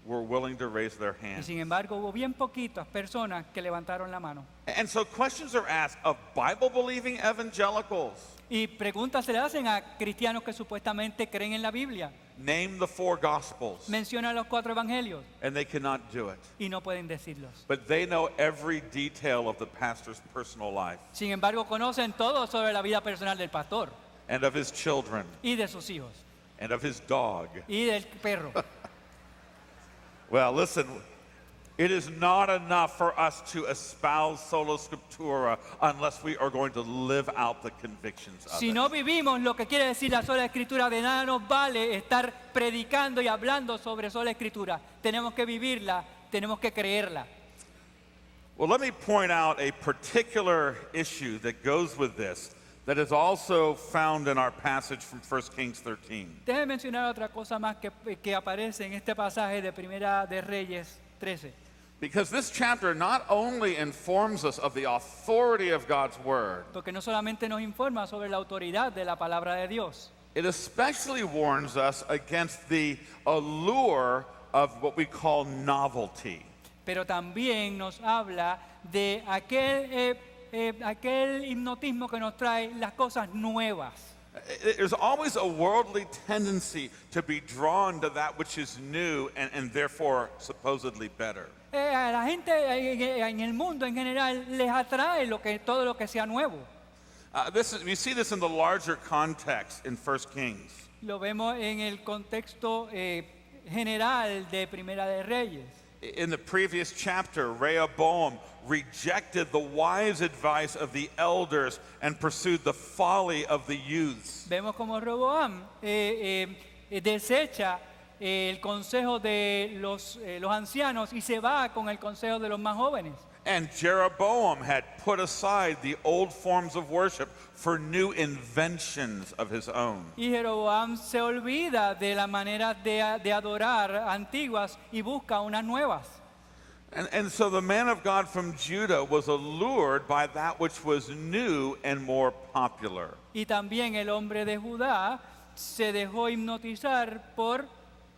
were willing to raise their Y hands. sin embargo hubo bien poquitas personas que levantaron la mano. And so questions are asked of Bible-believing evangelicals. Y preguntas se le hacen a cristianos que supuestamente creen en la Biblia. Name the 4 Gospels, Menciona los 4 evangelios and they cannot do it. y no pueden decirlos. But they know every detail of the pastor's personal life Sin embargo, conocen todo sobre la vida personal del pastor and of his children y de sus hijos and of his dog. y del perro. Well, listen, it is not enough for us to espouse sola scriptura unless we are going to live out the convictions of Si it. no vivimos lo que quiere decir la sola escritura, de nada nos vale estar predicando y hablando sobre sola escritura. Tenemos que vivirla, tenemos que creerla. Well, let me point out a particular issue that goes with this that is also found in our passage from 1 Kings 13. Déjeme mencionar otra cosa más que aparece en este pasaje de Primera de Reyes 13. Because this chapter not only informs us of the authority of God's word, Porque no solamente nos informa sobre la autoridad de la palabra de Dios, it especially warns us against the allure of what we call novelty. pero también nos habla de aquel hipnotismo que nos trae las cosas nuevas. There's always a worldly tendency to be drawn to that which is new and therefore supposedly better. A la gente en el mundo en general les atrae todo lo que sea nuevo. We see this in the larger context in 1 Kings. Lo vemos en el contexto general de Primera de Reyes. In the previous chapter, Rehoboam rejected the wise advice of the elders and pursued the folly of the youths. Vemos como Roboam desecha el consejo de los ancianos y se va con el consejo de los más jóvenes. And Jeroboam had put aside the old forms of worship for new inventions of his own. Y Jeroboam se olvida de las maneras de adorar antiguas y busca unas nuevas. And so the man of God from Judah was allured by that which was new and more popular. Y también el hombre de Judá se dejó hipnotizar por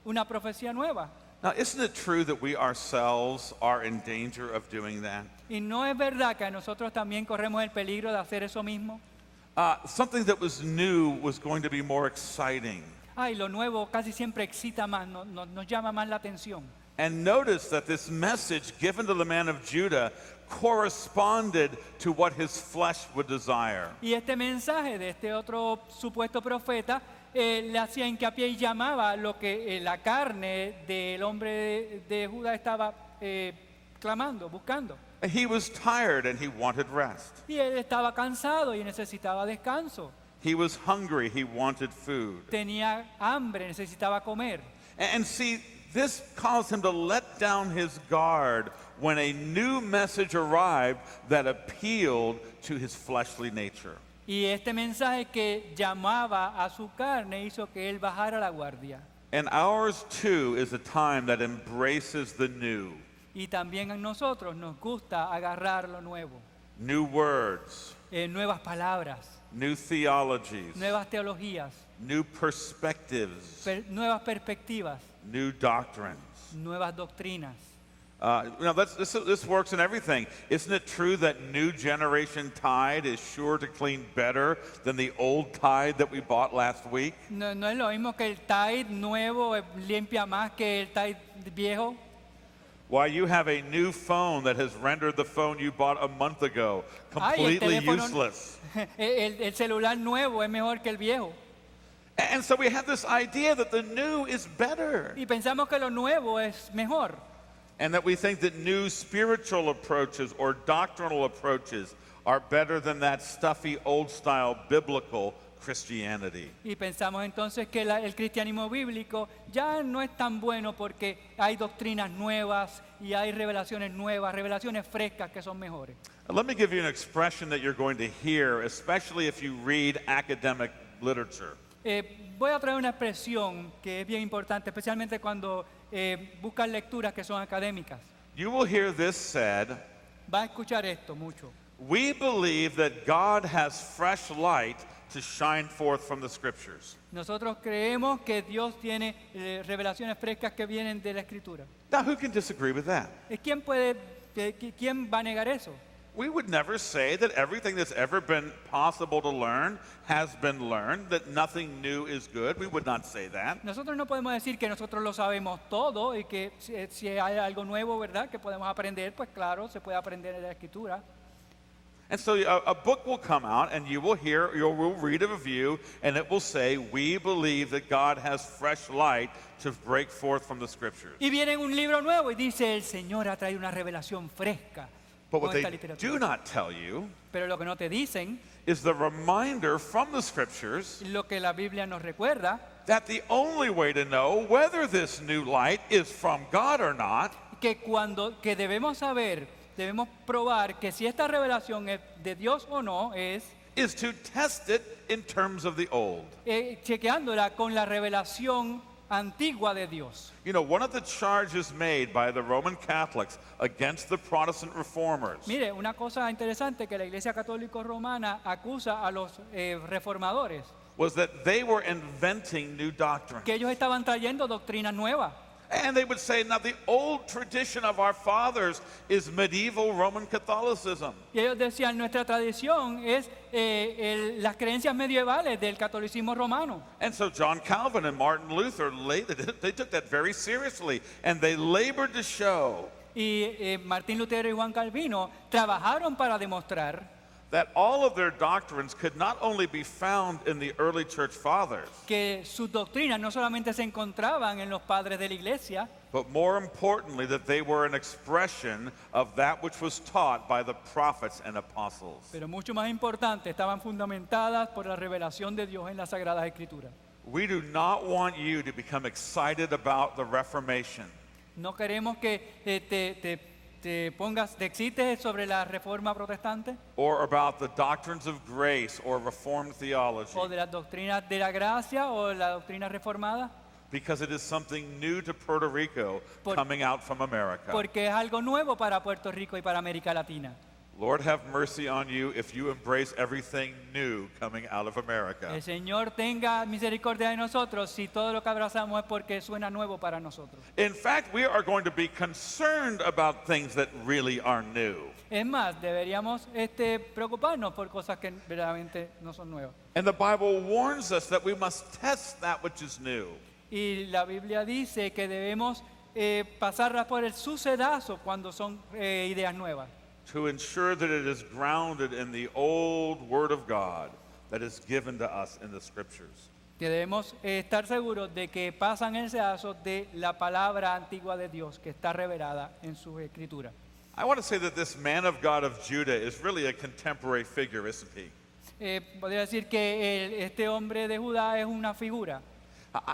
una profecía nueva. Now, isn't it true that we ourselves are in danger of doing that? Y no es verdad que nosotros también corremos el peligro de hacer eso mismo. Something that was new was going to be more exciting. Ay, lo nuevo casi siempre excita más, nos llama más la atención. And notice that this message given to the man of Judah corresponded to what his flesh would desire. Y este mensaje de este otro supuesto profeta le hacía hincapié y llamaba lo que la carne del hombre de Judá estaba clamando, buscando. He was tired and he wanted rest. Y él estaba cansado y necesitaba descanso. He was hungry, he wanted food. Tenía hambre, necesitaba comer. And see, this caused him to let down his guard when a new message arrived that appealed to his fleshly nature. Y este mensaje que llamaba a su carne hizo que él bajara la guardia. And ours too is a time that embraces the new. Y también a nosotros nos gusta agarrar lo nuevo. New words, Nuevas palabras, new theologies, nuevas teologías, new perspectives, nuevas perspectivas, new doctrines. nuevas doctrinas. This works in everything. Isn't it true that new generation Tide is sure to clean better than the old Tide that we bought last week? No es lo mismo que el Tide nuevo limpia más que el Tide viejo. Why, you have a new phone that has rendered the phone you bought a month ago completely useless. El celular nuevo es mejor que el viejo. And so we have this idea that the new is better. Y pensamos que lo nuevo es mejor. And that we think that new spiritual approaches or doctrinal approaches are better than that stuffy, old-style biblical Christianity. Y pensamos entonces que el cristianismo bíblico ya no es tan bueno porque hay doctrinas nuevas y hay revelaciones nuevas, revelaciones frescas que son mejores. Let me give you an expression that you're going to hear, especially if you read academic literature. Voy a traer una expresión que es bien importante, especialmente cuando buscan lecturas que son académicas. You will hear this said, Va a escuchar esto mucho. we believe that God has fresh light to shine forth from the scriptures. Nosotros creemos que Dios tiene revelaciones frescas que vienen de la Escritura. Now, who can disagree with that? ¿Quién va a negar eso? We would never say that everything that's ever been possible to learn has been learned, that nothing new is good. We would not say that. Nosotros no podemos decir que nosotros lo sabemos todo y que si hay algo nuevo, ¿verdad?, que podemos aprender, pues claro, se puede aprender en la Escritura. And so a book will come out and you will read a review and it will say, we believe that God has fresh light to break forth from the scriptures. Y viene un libro nuevo y dice, el Señor ha traído una revelación fresca. But what con esta they literatura. do not tell you Pero lo que no te dicen, is the reminder from the scriptures lo que la Biblia nos recuerda, that the only way to know whether this new light is from God or not que debemos saber, debemos probar que si esta revelación es de Dios o no, es is to test it in terms of the old. chequeándola con la revelación antigua de Dios. You know, one of the charges made by the Roman Catholics against the Protestant reformers Mire, una cosa interesante que la Iglesia Católica Romana acusa a los reformadores, was that they were inventing new doctrine. que ellos estaban trayendo doctrinas nuevas. And they would say, now the old tradition of our fathers is medieval Roman Catholicism. Y ellos decían, nuestra tradición es las creencias medievales del catolicismo romano. And so John Calvin and Martin Luther, they took that very seriously, and they labored to show Y Martín Lutero y Juan Calvino trabajaron para demostrar that all of their doctrines could not only be found in the early church fathers, que sus doctrinas no solamente se encontraban en los padres de la iglesia, but more importantly, that they were an expression of that which was taught by the prophets and apostles. Pero mucho más importante, estaban fundamentadas por la revelación de Dios en las Sagradas Escrituras. We do not want you to become excited about the Reformation No queremos que te excites sobre la reforma protestante or about the doctrines of grace or Reformed theology, o de las doctrinas de la gracia o la doctrina reformada, because it is something new to Puerto Rico Por- coming out from America. porque es algo nuevo para Puerto Rico y para América Latina. Lord, have mercy on you if you embrace everything new coming out of America. El Señor tenga misericordia de nosotros si todo lo que abrazamos es porque suena nuevo para nosotros. In fact, we are going to be concerned about things that really are new. Es más, deberíamos preocuparnos por cosas que verdaderamente no son nuevas. And the Bible warns us that we must test that which is new. Y la Biblia dice que debemos pasarlas por el sucedazo cuando son ideas nuevas, to ensure that it is grounded in the old Word of God that is given to us in the Scriptures. que debemos estar seguros de que pasan el sedazo de la palabra antigua de Dios que está revelada en su escritura. I want to say that this man of God of Judah is really a contemporary figure, isn't he? Podría decir que este hombre de Judá es una figura.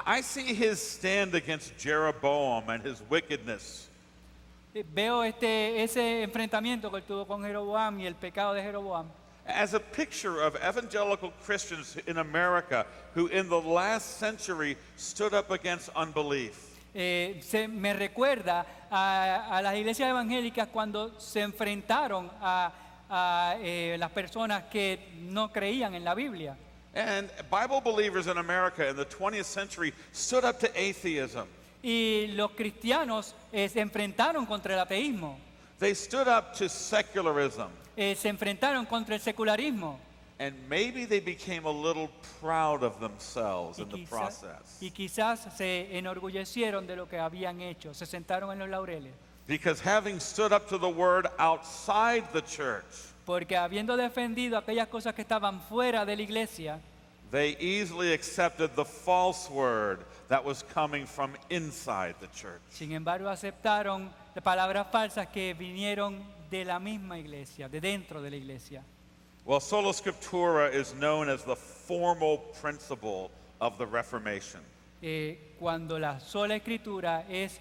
I see his stand against Jeroboam and his wickedness. Veo ese enfrentamiento que él tuvo con Jeroboam y el pecado de Jeroboam as a picture of evangelical Christians in America who in the last century stood up against unbelief. me recuerda a las iglesias evangélicas cuando se enfrentaron a las personas que no creían en la Biblia. And Bible believers in America in the 20th century stood up to atheism. Y los cristianos se enfrentaron contra el ateísmo, They stood up to secularism. se enfrentaron contra el secularismo And maybe they became a little proud of themselves y, in the quizá- process. y quizás se enorgullecieron de lo que habían hecho, se sentaron en los laureles, Because having stood up to the word outside the church, porque habiendo defendido aquellas cosas que estaban fuera de la iglesia, they easily accepted the false word that was coming from inside the church. sin embargo aceptaron palabras falsas que vinieron de la misma iglesia, de dentro de la iglesia. Well, sola scriptura is known as the formal principle of the Reformation. Cuando la sola escritura es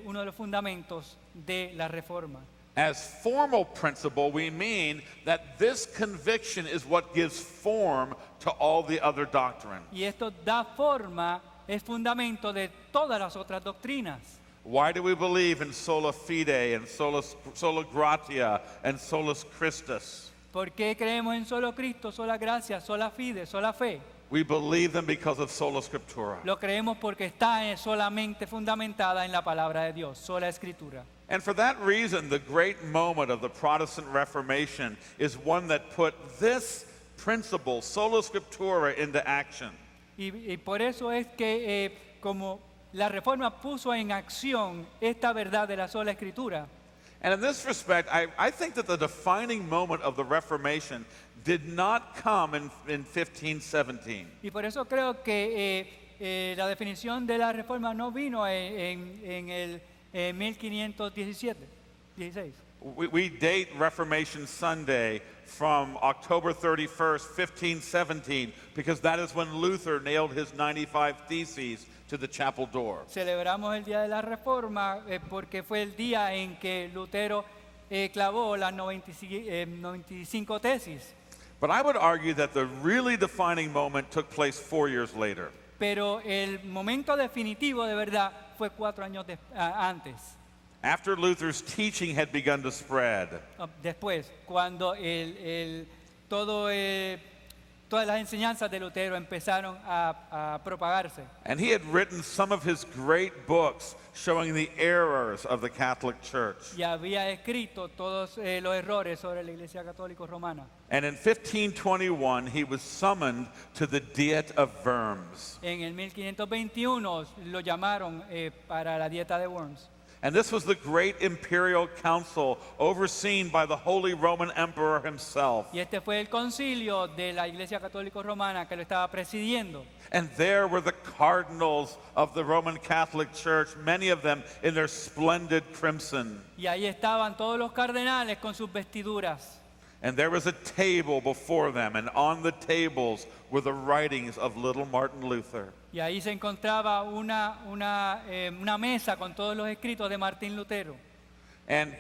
uno de los fundamentos de la reforma. As formal principle, we mean that this conviction is what gives form to all the other doctrine. Y esto da forma, es fundamento de todas las otras doctrinas. Why do we believe in sola fide and sola gratia and solus Christus? ¿Por qué creemos en solo Cristo, sola gracia, sola fide, sola fe? We believe them because of sola scriptura. Lo creemos porque está solamente fundamentada en la palabra de Dios, sola escritura. And for that reason, the great moment of the Protestant Reformation is one that put this principle, sola scriptura, into action. Y por eso es que como la reforma puso en acción esta verdad de la sola escritura. And in this respect, I think that the defining moment of the Reformation did not come in 1517. Y por eso creo que la definición de la reforma no vino en el 1516. We date Reformation Sunday from October 31st, 1517, because that is when Luther nailed his 95 Theses to the chapel door. Celebramos el día de la reforma porque fue el día en que Lutero clavó las 95 tesis. But I would argue that the really defining moment took place 4 years later. Pero el momento definitivo de verdad fue 4 años antes. After Luther's teaching had begun to spread, Después, cuando todas las enseñanzas de Lutero empezaron a propagarse. and he had written some of his great books showing the errors of the Catholic Church. Y había escrito todos los errores sobre la Iglesia Católica Romana. And in 1521, he was summoned to the Diet of Worms. En el 1521 lo llamaron para la dieta de Worms. And this was the great imperial council overseen by the Holy Roman Emperor himself. Y este fue el concilio de la Iglesia Católica Romana que lo estaba presidiendo. And there were the cardinals of the Roman Catholic Church, many of them in their splendid crimson. Y ahí estaban todos los cardenales con sus vestiduras. And there was a table before them, and on the tables were the writings of little Martin Luther. Y ahí se encontraba una mesa con todos los escritos de Martín Lutero. And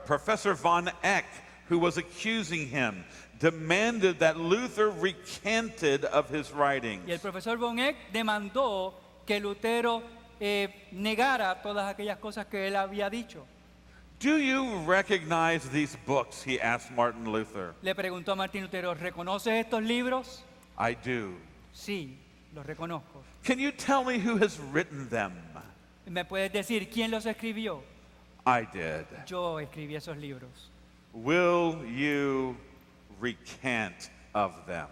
Professor von Eck, who was accusing him, demanded that Luther recanted of his writings. Y el profesor von Eck demandó que Lutero negara todas aquellas cosas que él había dicho. Do you recognize these books? He asked Martin Luther. Le preguntó a Martín Lutero, ¿reconoces estos libros? I do. Sí, los reconozco. Can you tell me who has written them? ¿Me puedes decir quién los escribió? I did. Yo escribí esos libros. Will you recant of them?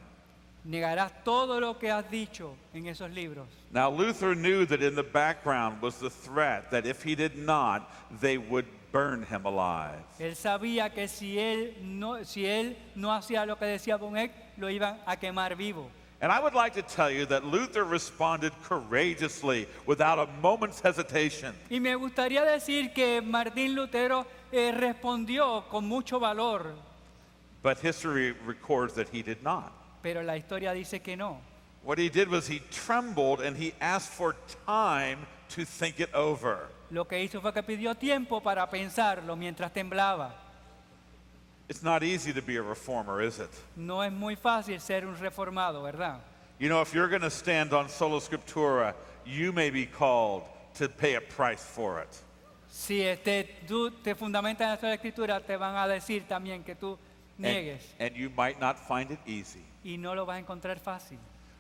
Negarás todo lo que has dicho en esos libros. Now, Luther knew that in the background was the threat that if he did not, they would burn him alive. Él sabía que si él no hacía lo que decía von Eck, lo iban a quemar vivo. And I would like to tell you that Luther responded courageously without a moment's hesitation. Y me gustaría decir que Martín Lutero respondió con mucho valor, But history records that he did not. pero la historia dice que no. What he did was he trembled and he asked for time to think it over. Lo que hizo fue que pidió tiempo para pensarlo mientras temblaba. It's not easy to be a reformer, is it? No es muy fácil ser un reformado, ¿verdad? You know, if you're going to stand on sola scriptura, you may be called to pay a price for it. Si tú te fundamentas en la escritura, te van a decir también que tú niegues And you might not find it easy. y no lo vas a encontrar fácil.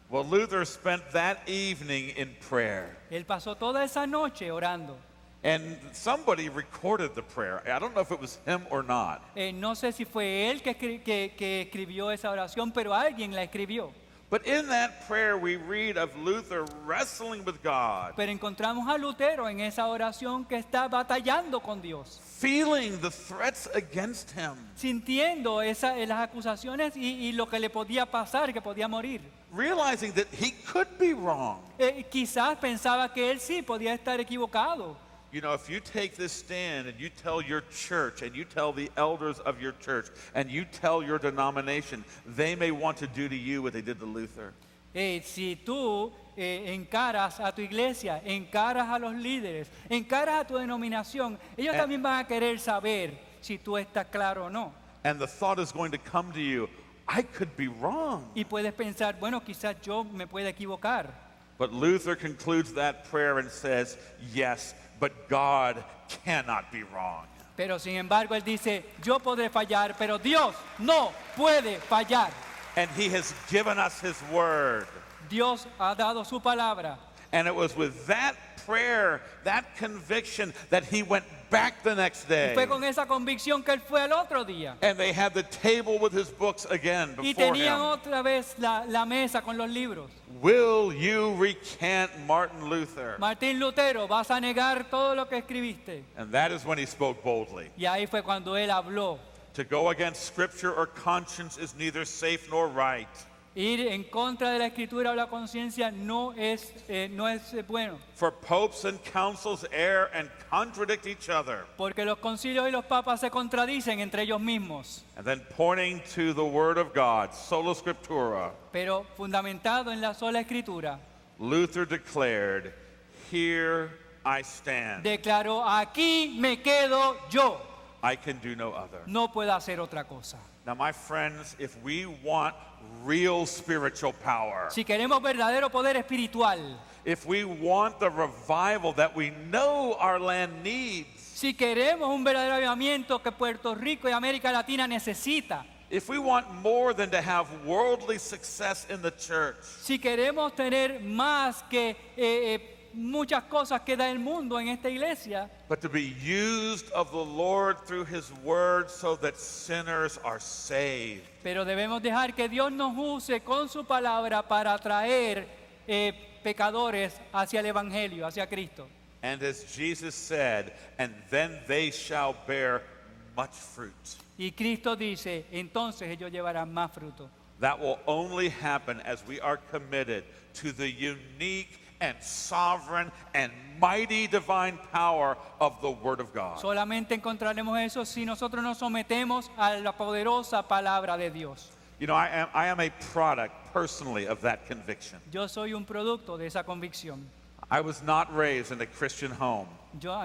Well, Luther spent that evening in prayer. Él pasó toda esa noche orando. And somebody recorded the prayer. I don't know if it was him or not. No sé si fue él que escribió esa oración, pero alguien la escribió. But in that prayer, we read of Luther wrestling with God, Pero encontramos a Lutero en esa oración que está batallando con Dios, feeling the threats against him, sintiendo las acusaciones y lo que le podía pasar, que podía morir. realizing that he could be wrong. Quizás pensaba que él sí podía estar equivocado. You know, if you take this stand and you tell your church and you tell the elders of your church and you tell your denomination, they may want to do to you what they did to Luther. Si tú encaras a tu iglesia, encaras a los líderes, encaras a tu denominación, ellos también van a querer saber si tú estás claro o no. And the thought is going to come to you, I could be wrong. Y puedes pensar, bueno, quizás yo me pueda equivocar. But Luther concludes that prayer and says, yes, but God cannot be wrong. Pero sin embargo, él dice, yo podré fallar, pero Dios no puede fallar. And he has given us his word. Dios ha dado su palabra. And it was with that prayer, that conviction, that he went back the next Y day. fue con esa convicción que él fue al otro día. And they had the table with his books again Y before tenían him. otra vez la mesa con los libros. Will you recant Martin Luther? Martín Lutero, vas a negar todo lo que escribiste. And that is when he spoke boldly. Y ahí fue cuando él habló. To go against scripture or conscience is neither safe nor right. Ir en contra de la escritura o la conciencia no es bueno. For popes and councils err and contradict each other. Porque los concilios y los papas se contradicen entre ellos mismos. And then pointing to the word of God, sola scriptura, Pero fundamentado en la sola escritura, Luther declared, here I stand. declaró, aquí me quedo yo. I can do no other. No puedo hacer otra cosa. Now, my friends, if we want real spiritual power, Si queremos verdadero poder espiritual, if we want the revival that we know our land needs, si queremos un verdadero avivamiento que Puerto Rico y América Latina necesita, if we want more than to have worldly success in the church, si queremos tener más que muchas cosas que da el mundo en esta iglesia, but to be used of the Lord through his word so that sinners are saved. pero debemos dejar que Dios nos use con su palabra para atraer pecadores hacia el Evangelio, hacia Cristo. And as Jesus said, and then they shall bear much fruit. Y Cristo dice, entonces ellos llevarán más fruto. That will only happen as we are committed to the unique and sovereign and mighty divine power of the Word of God. Solamente encontraremos eso si nosotros nos sometemos a la poderosa palabra de Dios. You know, I am a product personally of that conviction. Yo soy un producto de esa convicción. I was not raised in a Christian home.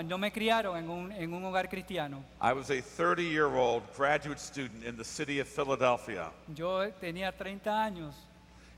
No me criaron en un hogar cristiano. I was a 30-year-old graduate student in the city of Philadelphia. Yo tenía 30 años.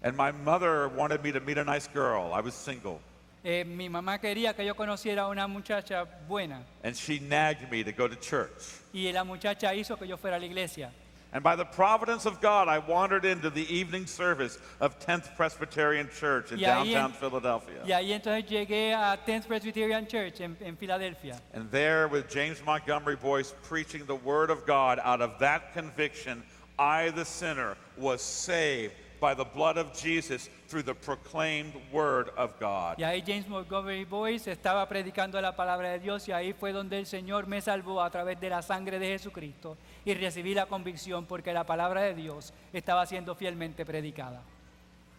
And my mother wanted me to meet a nice girl. I was single. Mi mamá quería que yo conociera a una muchacha buena. And she nagged me to go to church. Y la muchacha hizo que yo fuera a la iglesia. And by the providence of God, I wandered into the evening service of 10th Presbyterian Church in downtown Philadelphia. Y ahí entonces llegué a 10th Presbyterian Church en Filadelfia. And there, with James Montgomery Boyce preaching the Word of God, out of that conviction, I, the sinner, was saved by the blood of Jesus through the proclaimed Word of God. Y ahí James Montgomery Boyce estaba predicando la palabra de Dios y ahí fue donde el Señor me salvó a través de la sangre de Jesucristo y recibí la convicción porque la palabra de Dios estaba siendo fielmente predicada.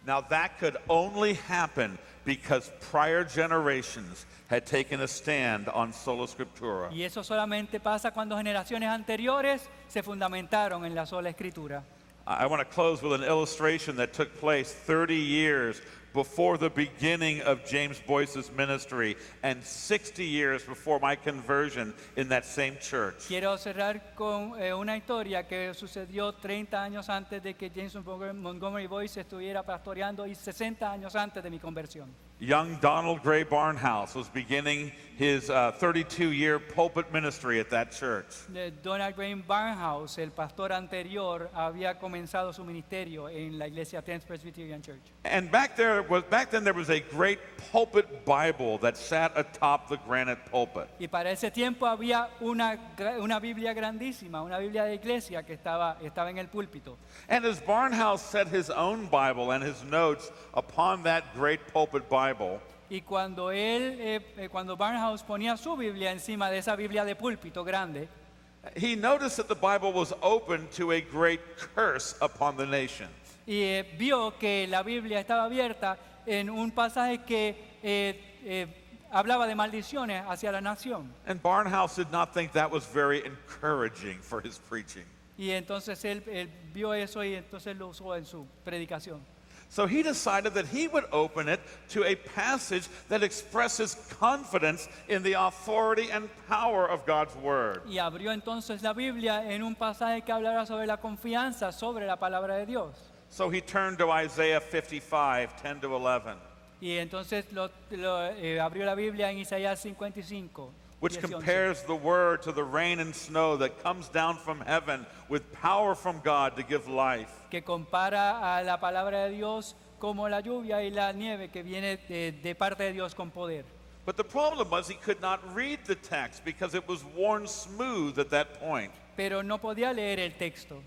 Now that could only happen because prior generations had taken a stand on sola scriptura. Y eso solamente pasa cuando generaciones anteriores se fundamentaron en la sola escritura. I want to close with an illustration that took place 30 years before the beginning of James Boyce's ministry and 60 years before my conversion in that same church. Quiero cerrar con una historia que sucedió 30 años antes de que James Montgomery Boyce estuviera pastoreando y 60 años antes de mi conversión. Young Donald Gray Barnhouse was beginning his 32-year pulpit ministry at that church. Donald Gray Barnhouse, el pastor anterior, había comenzado su ministerio en la iglesia 10th Presbyterian Church. And back then there was a great pulpit Bible that sat atop the granite pulpit. Y para ese tiempo había una Biblia grandísima, una Biblia de iglesia que estaba en el púlpito. And as Barnhouse set his own Bible and his notes upon that great pulpit Bible, Y cuando cuando Barnhouse ponía su Biblia encima de esa Biblia de púlpito grande, he noticed that the Bible was open to a great curse upon the nation. y vio que la Biblia estaba abierta en un pasaje que hablaba de maldiciones hacia la nación. And Barnhouse did not think that was very encouraging for his preaching. Y entonces él vio eso y entonces lo usó en su predicación. So he decided that he would open it to a passage that expresses confidence in the authority and power of God's Word. Y abrió entonces la Biblia en un pasaje que hablará sobre la confianza sobre la palabra de Dios. So he turned to Isaiah 55, 10 to 11, Y entonces abrió la Biblia en Isaías 55. which 10 y 11. compares the Word to the rain and snow that comes down from heaven with power from God to give life. Que compara a la palabra de Dios como la lluvia y la nieve que viene de parte de Dios con poder. But the problem was he could not read the text because it was worn smooth at that point. Pero no podía leer el texto.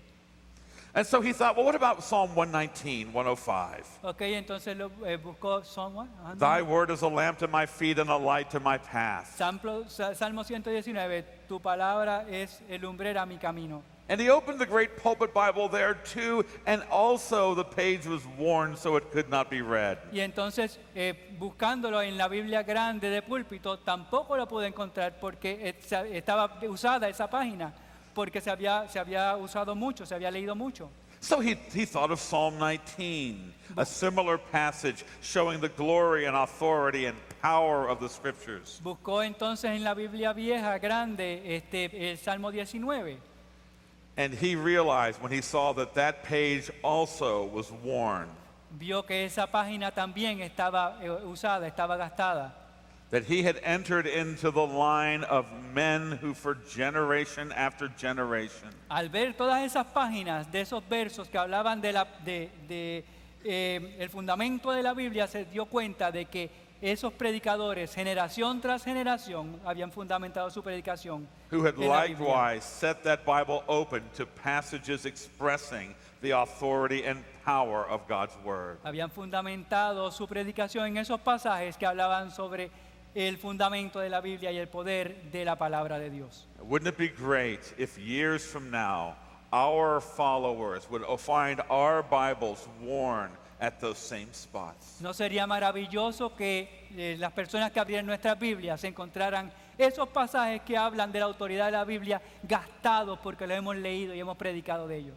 And so he thought, well, what about Psalm 119, 105? Ok, entonces buscó Salmo Thy word is a lamp to my feet and a light to my path. Salmo 119, tu palabra es el lumbrera a mi camino. And he opened the great pulpit Bible there too, and also the page was worn so it could not be read. Y entonces, buscándolo en la Biblia grande de púlpito, tampoco lo pude encontrar porque estaba usada esa página, porque se había usado mucho, se había leído mucho. So he thought of Psalm 19, a similar passage showing the glory and authority and power of the Scriptures. Buscó entonces en la Biblia vieja grande el Salmo 19. And he realized when he saw that that page also was worn, Vio que esa página también estaba usada, estaba gastada. that he had entered into the line of men who for generation after generation Al ver todas esas páginas de esos versos que hablaban el fundamento de la Biblia, se dio cuenta de que esos predicadores, generación tras generación, habían fundamentado su predicación who had en la Biblia. likewise set that Bible open to passages expressing the authority and power of God's Word. Habían fundamentado su predicación en esos pasajes que hablaban sobre el fundamento de la Biblia y el poder de la palabra de Dios. Wouldn't it be great if years from now our followers would find our Bibles worn at those same spots? ¿No sería maravilloso que las personas que abrieran nuestras Biblias encontraran esos pasajes que hablan de la autoridad de la Biblia gastados porque lo hemos leído y hemos predicado de ellos?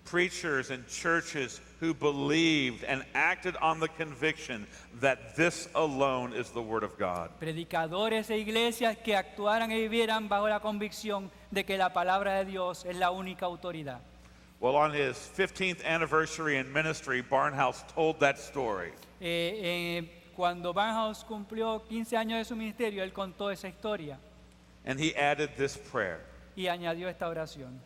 Preachers and churches who believed and acted on the conviction that this alone is the Word of God. Predicadores e iglesias que actuaran y vivieran bajo la convicción de que la palabra de Dios es la única autoridad. Well, on his 15th anniversary in ministry, Barnhouse told that story. Cuando Barnhouse cumplió 15 años de su ministerio, él contó esa historia And he added this prayer. y añadió esta oración.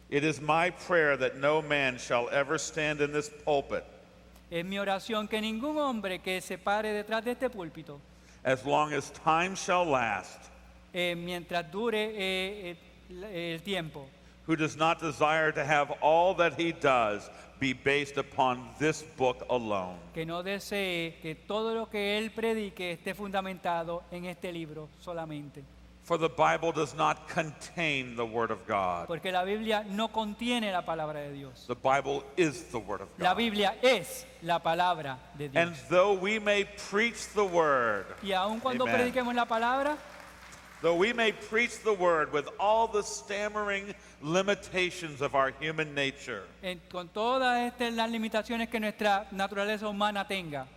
It is my prayer that no man shall ever stand in this pulpit Es mi oración que ningún hombre que se pare detrás de este púlpito, as long as time shall last, mientras dure el tiempo, who does not desire to have all that he does be based upon this book alone. que no desee que todo lo que él predique esté fundamentado en este libro solamente. For the Bible does not contain the Word of God. Porque la Biblia no contiene la palabra de Dios. The Bible is the Word of La God. Biblia es la palabra de Dios. And though we may preach the Word, Y aun cuando Amen. prediquemos la palabra, though we may preach the Word with all the stammering limitations of our human nature, con todas las limitaciones que nuestra naturaleza humana tenga,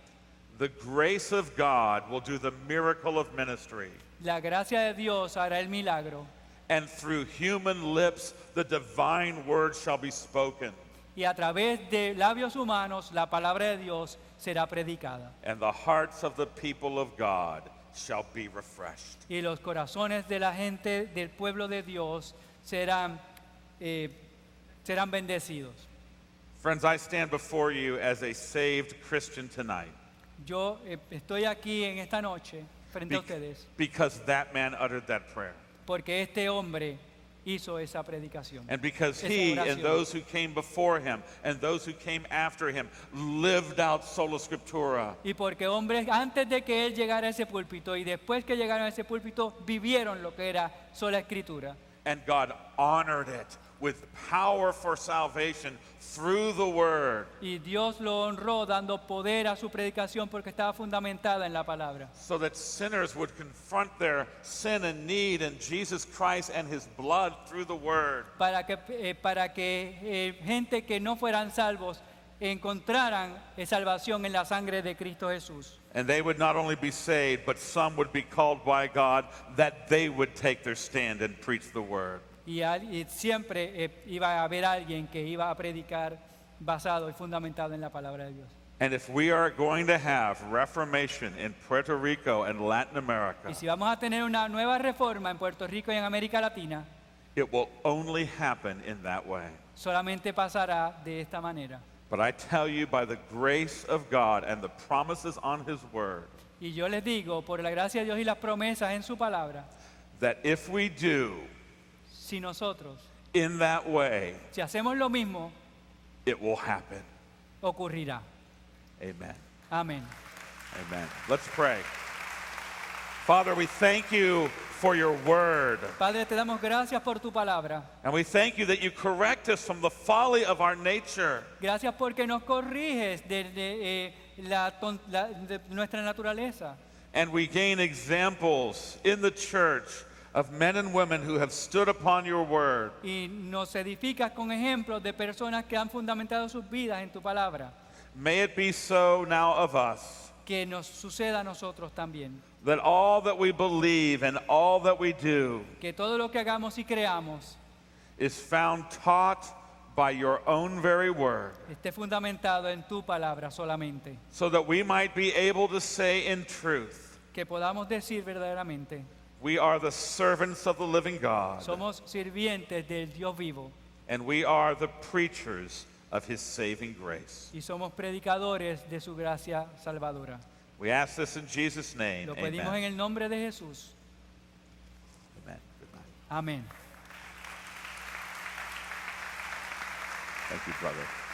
the grace of God will do the miracle of ministry. la gracia de Dios hará el milagro. And through human lips, the divine word shall be spoken. Y a través de labios humanos, la palabra de Dios será predicada. And the hearts of the people of God shall be refreshed. Y los corazones de la gente del pueblo de Dios serán bendecidos. Friends, I stand before you as a saved Christian tonight Yo estoy aquí en esta noche frente a ustedes because that man uttered that prayer. porque este hombre hizo esa predicación. And because esa he oración. and those who came before him and those who came after him lived out sola scriptura. Y porque hombres antes de que él llegara a ese púlpito y después que llegaron a ese púlpito vivieron lo que era sola escritura. And God honored it with power for salvation through the word, Y Dios lo honró dando poder a su predicación porque estaba fundamentada en la palabra. so that sinners would confront their sin and need in Jesus Christ and his blood through the word. Para que gente que no fueran salvos encontraran salvación en la sangre de Cristo Jesús. And they would not only be saved, but some would be called by God that they would take their stand and preach the word. Y siempre iba a haber alguien que iba a predicar basado y fundamentado en la palabra de Dios. And if we are going to have reformation in Puerto Rico and Latin America, Y si vamos a tener una nueva reforma en Puerto Rico y en América Latina, it will only happen in that way. solamente pasará de esta manera. But I tell you, by the grace of God and the promises on his word, Y yo les digo, por la gracia de Dios y las promesas en su palabra, that if we do si nosotros, in that way, si hacemos lo mismo, it will happen. ocurrirá. Amen. Amén. Amen. Let's pray. Father, we thank you for your word. Padre, te damos gracias por tu palabra. And we thank you that you correct us from the folly of our nature. Gracias porque nos corriges de nuestra naturaleza. And we gain examples in the church of men and women who have stood upon your word. Y nos edificas con ejemplos de personas que han fundamentado sus vidas en tu palabra. May it be so now of us, Que nos suceda a nosotros también. that all that we believe and all that we do Que todo lo que hagamos y creamos is found taught by your own very word, esté fundamentado en tu palabra solamente. so that we might be able to say in truth, Que podamos decir verdaderamente, we are the servants of the living God, somos sirvientes del Dios vivo and we are the preachers of his saving grace. y somos predicadores de su gracia salvadora. We ask this in Jesus' name. Lo pedimos en Amen. el nombre de Jesús. Amen. Good night. Amén. Thank you, brother.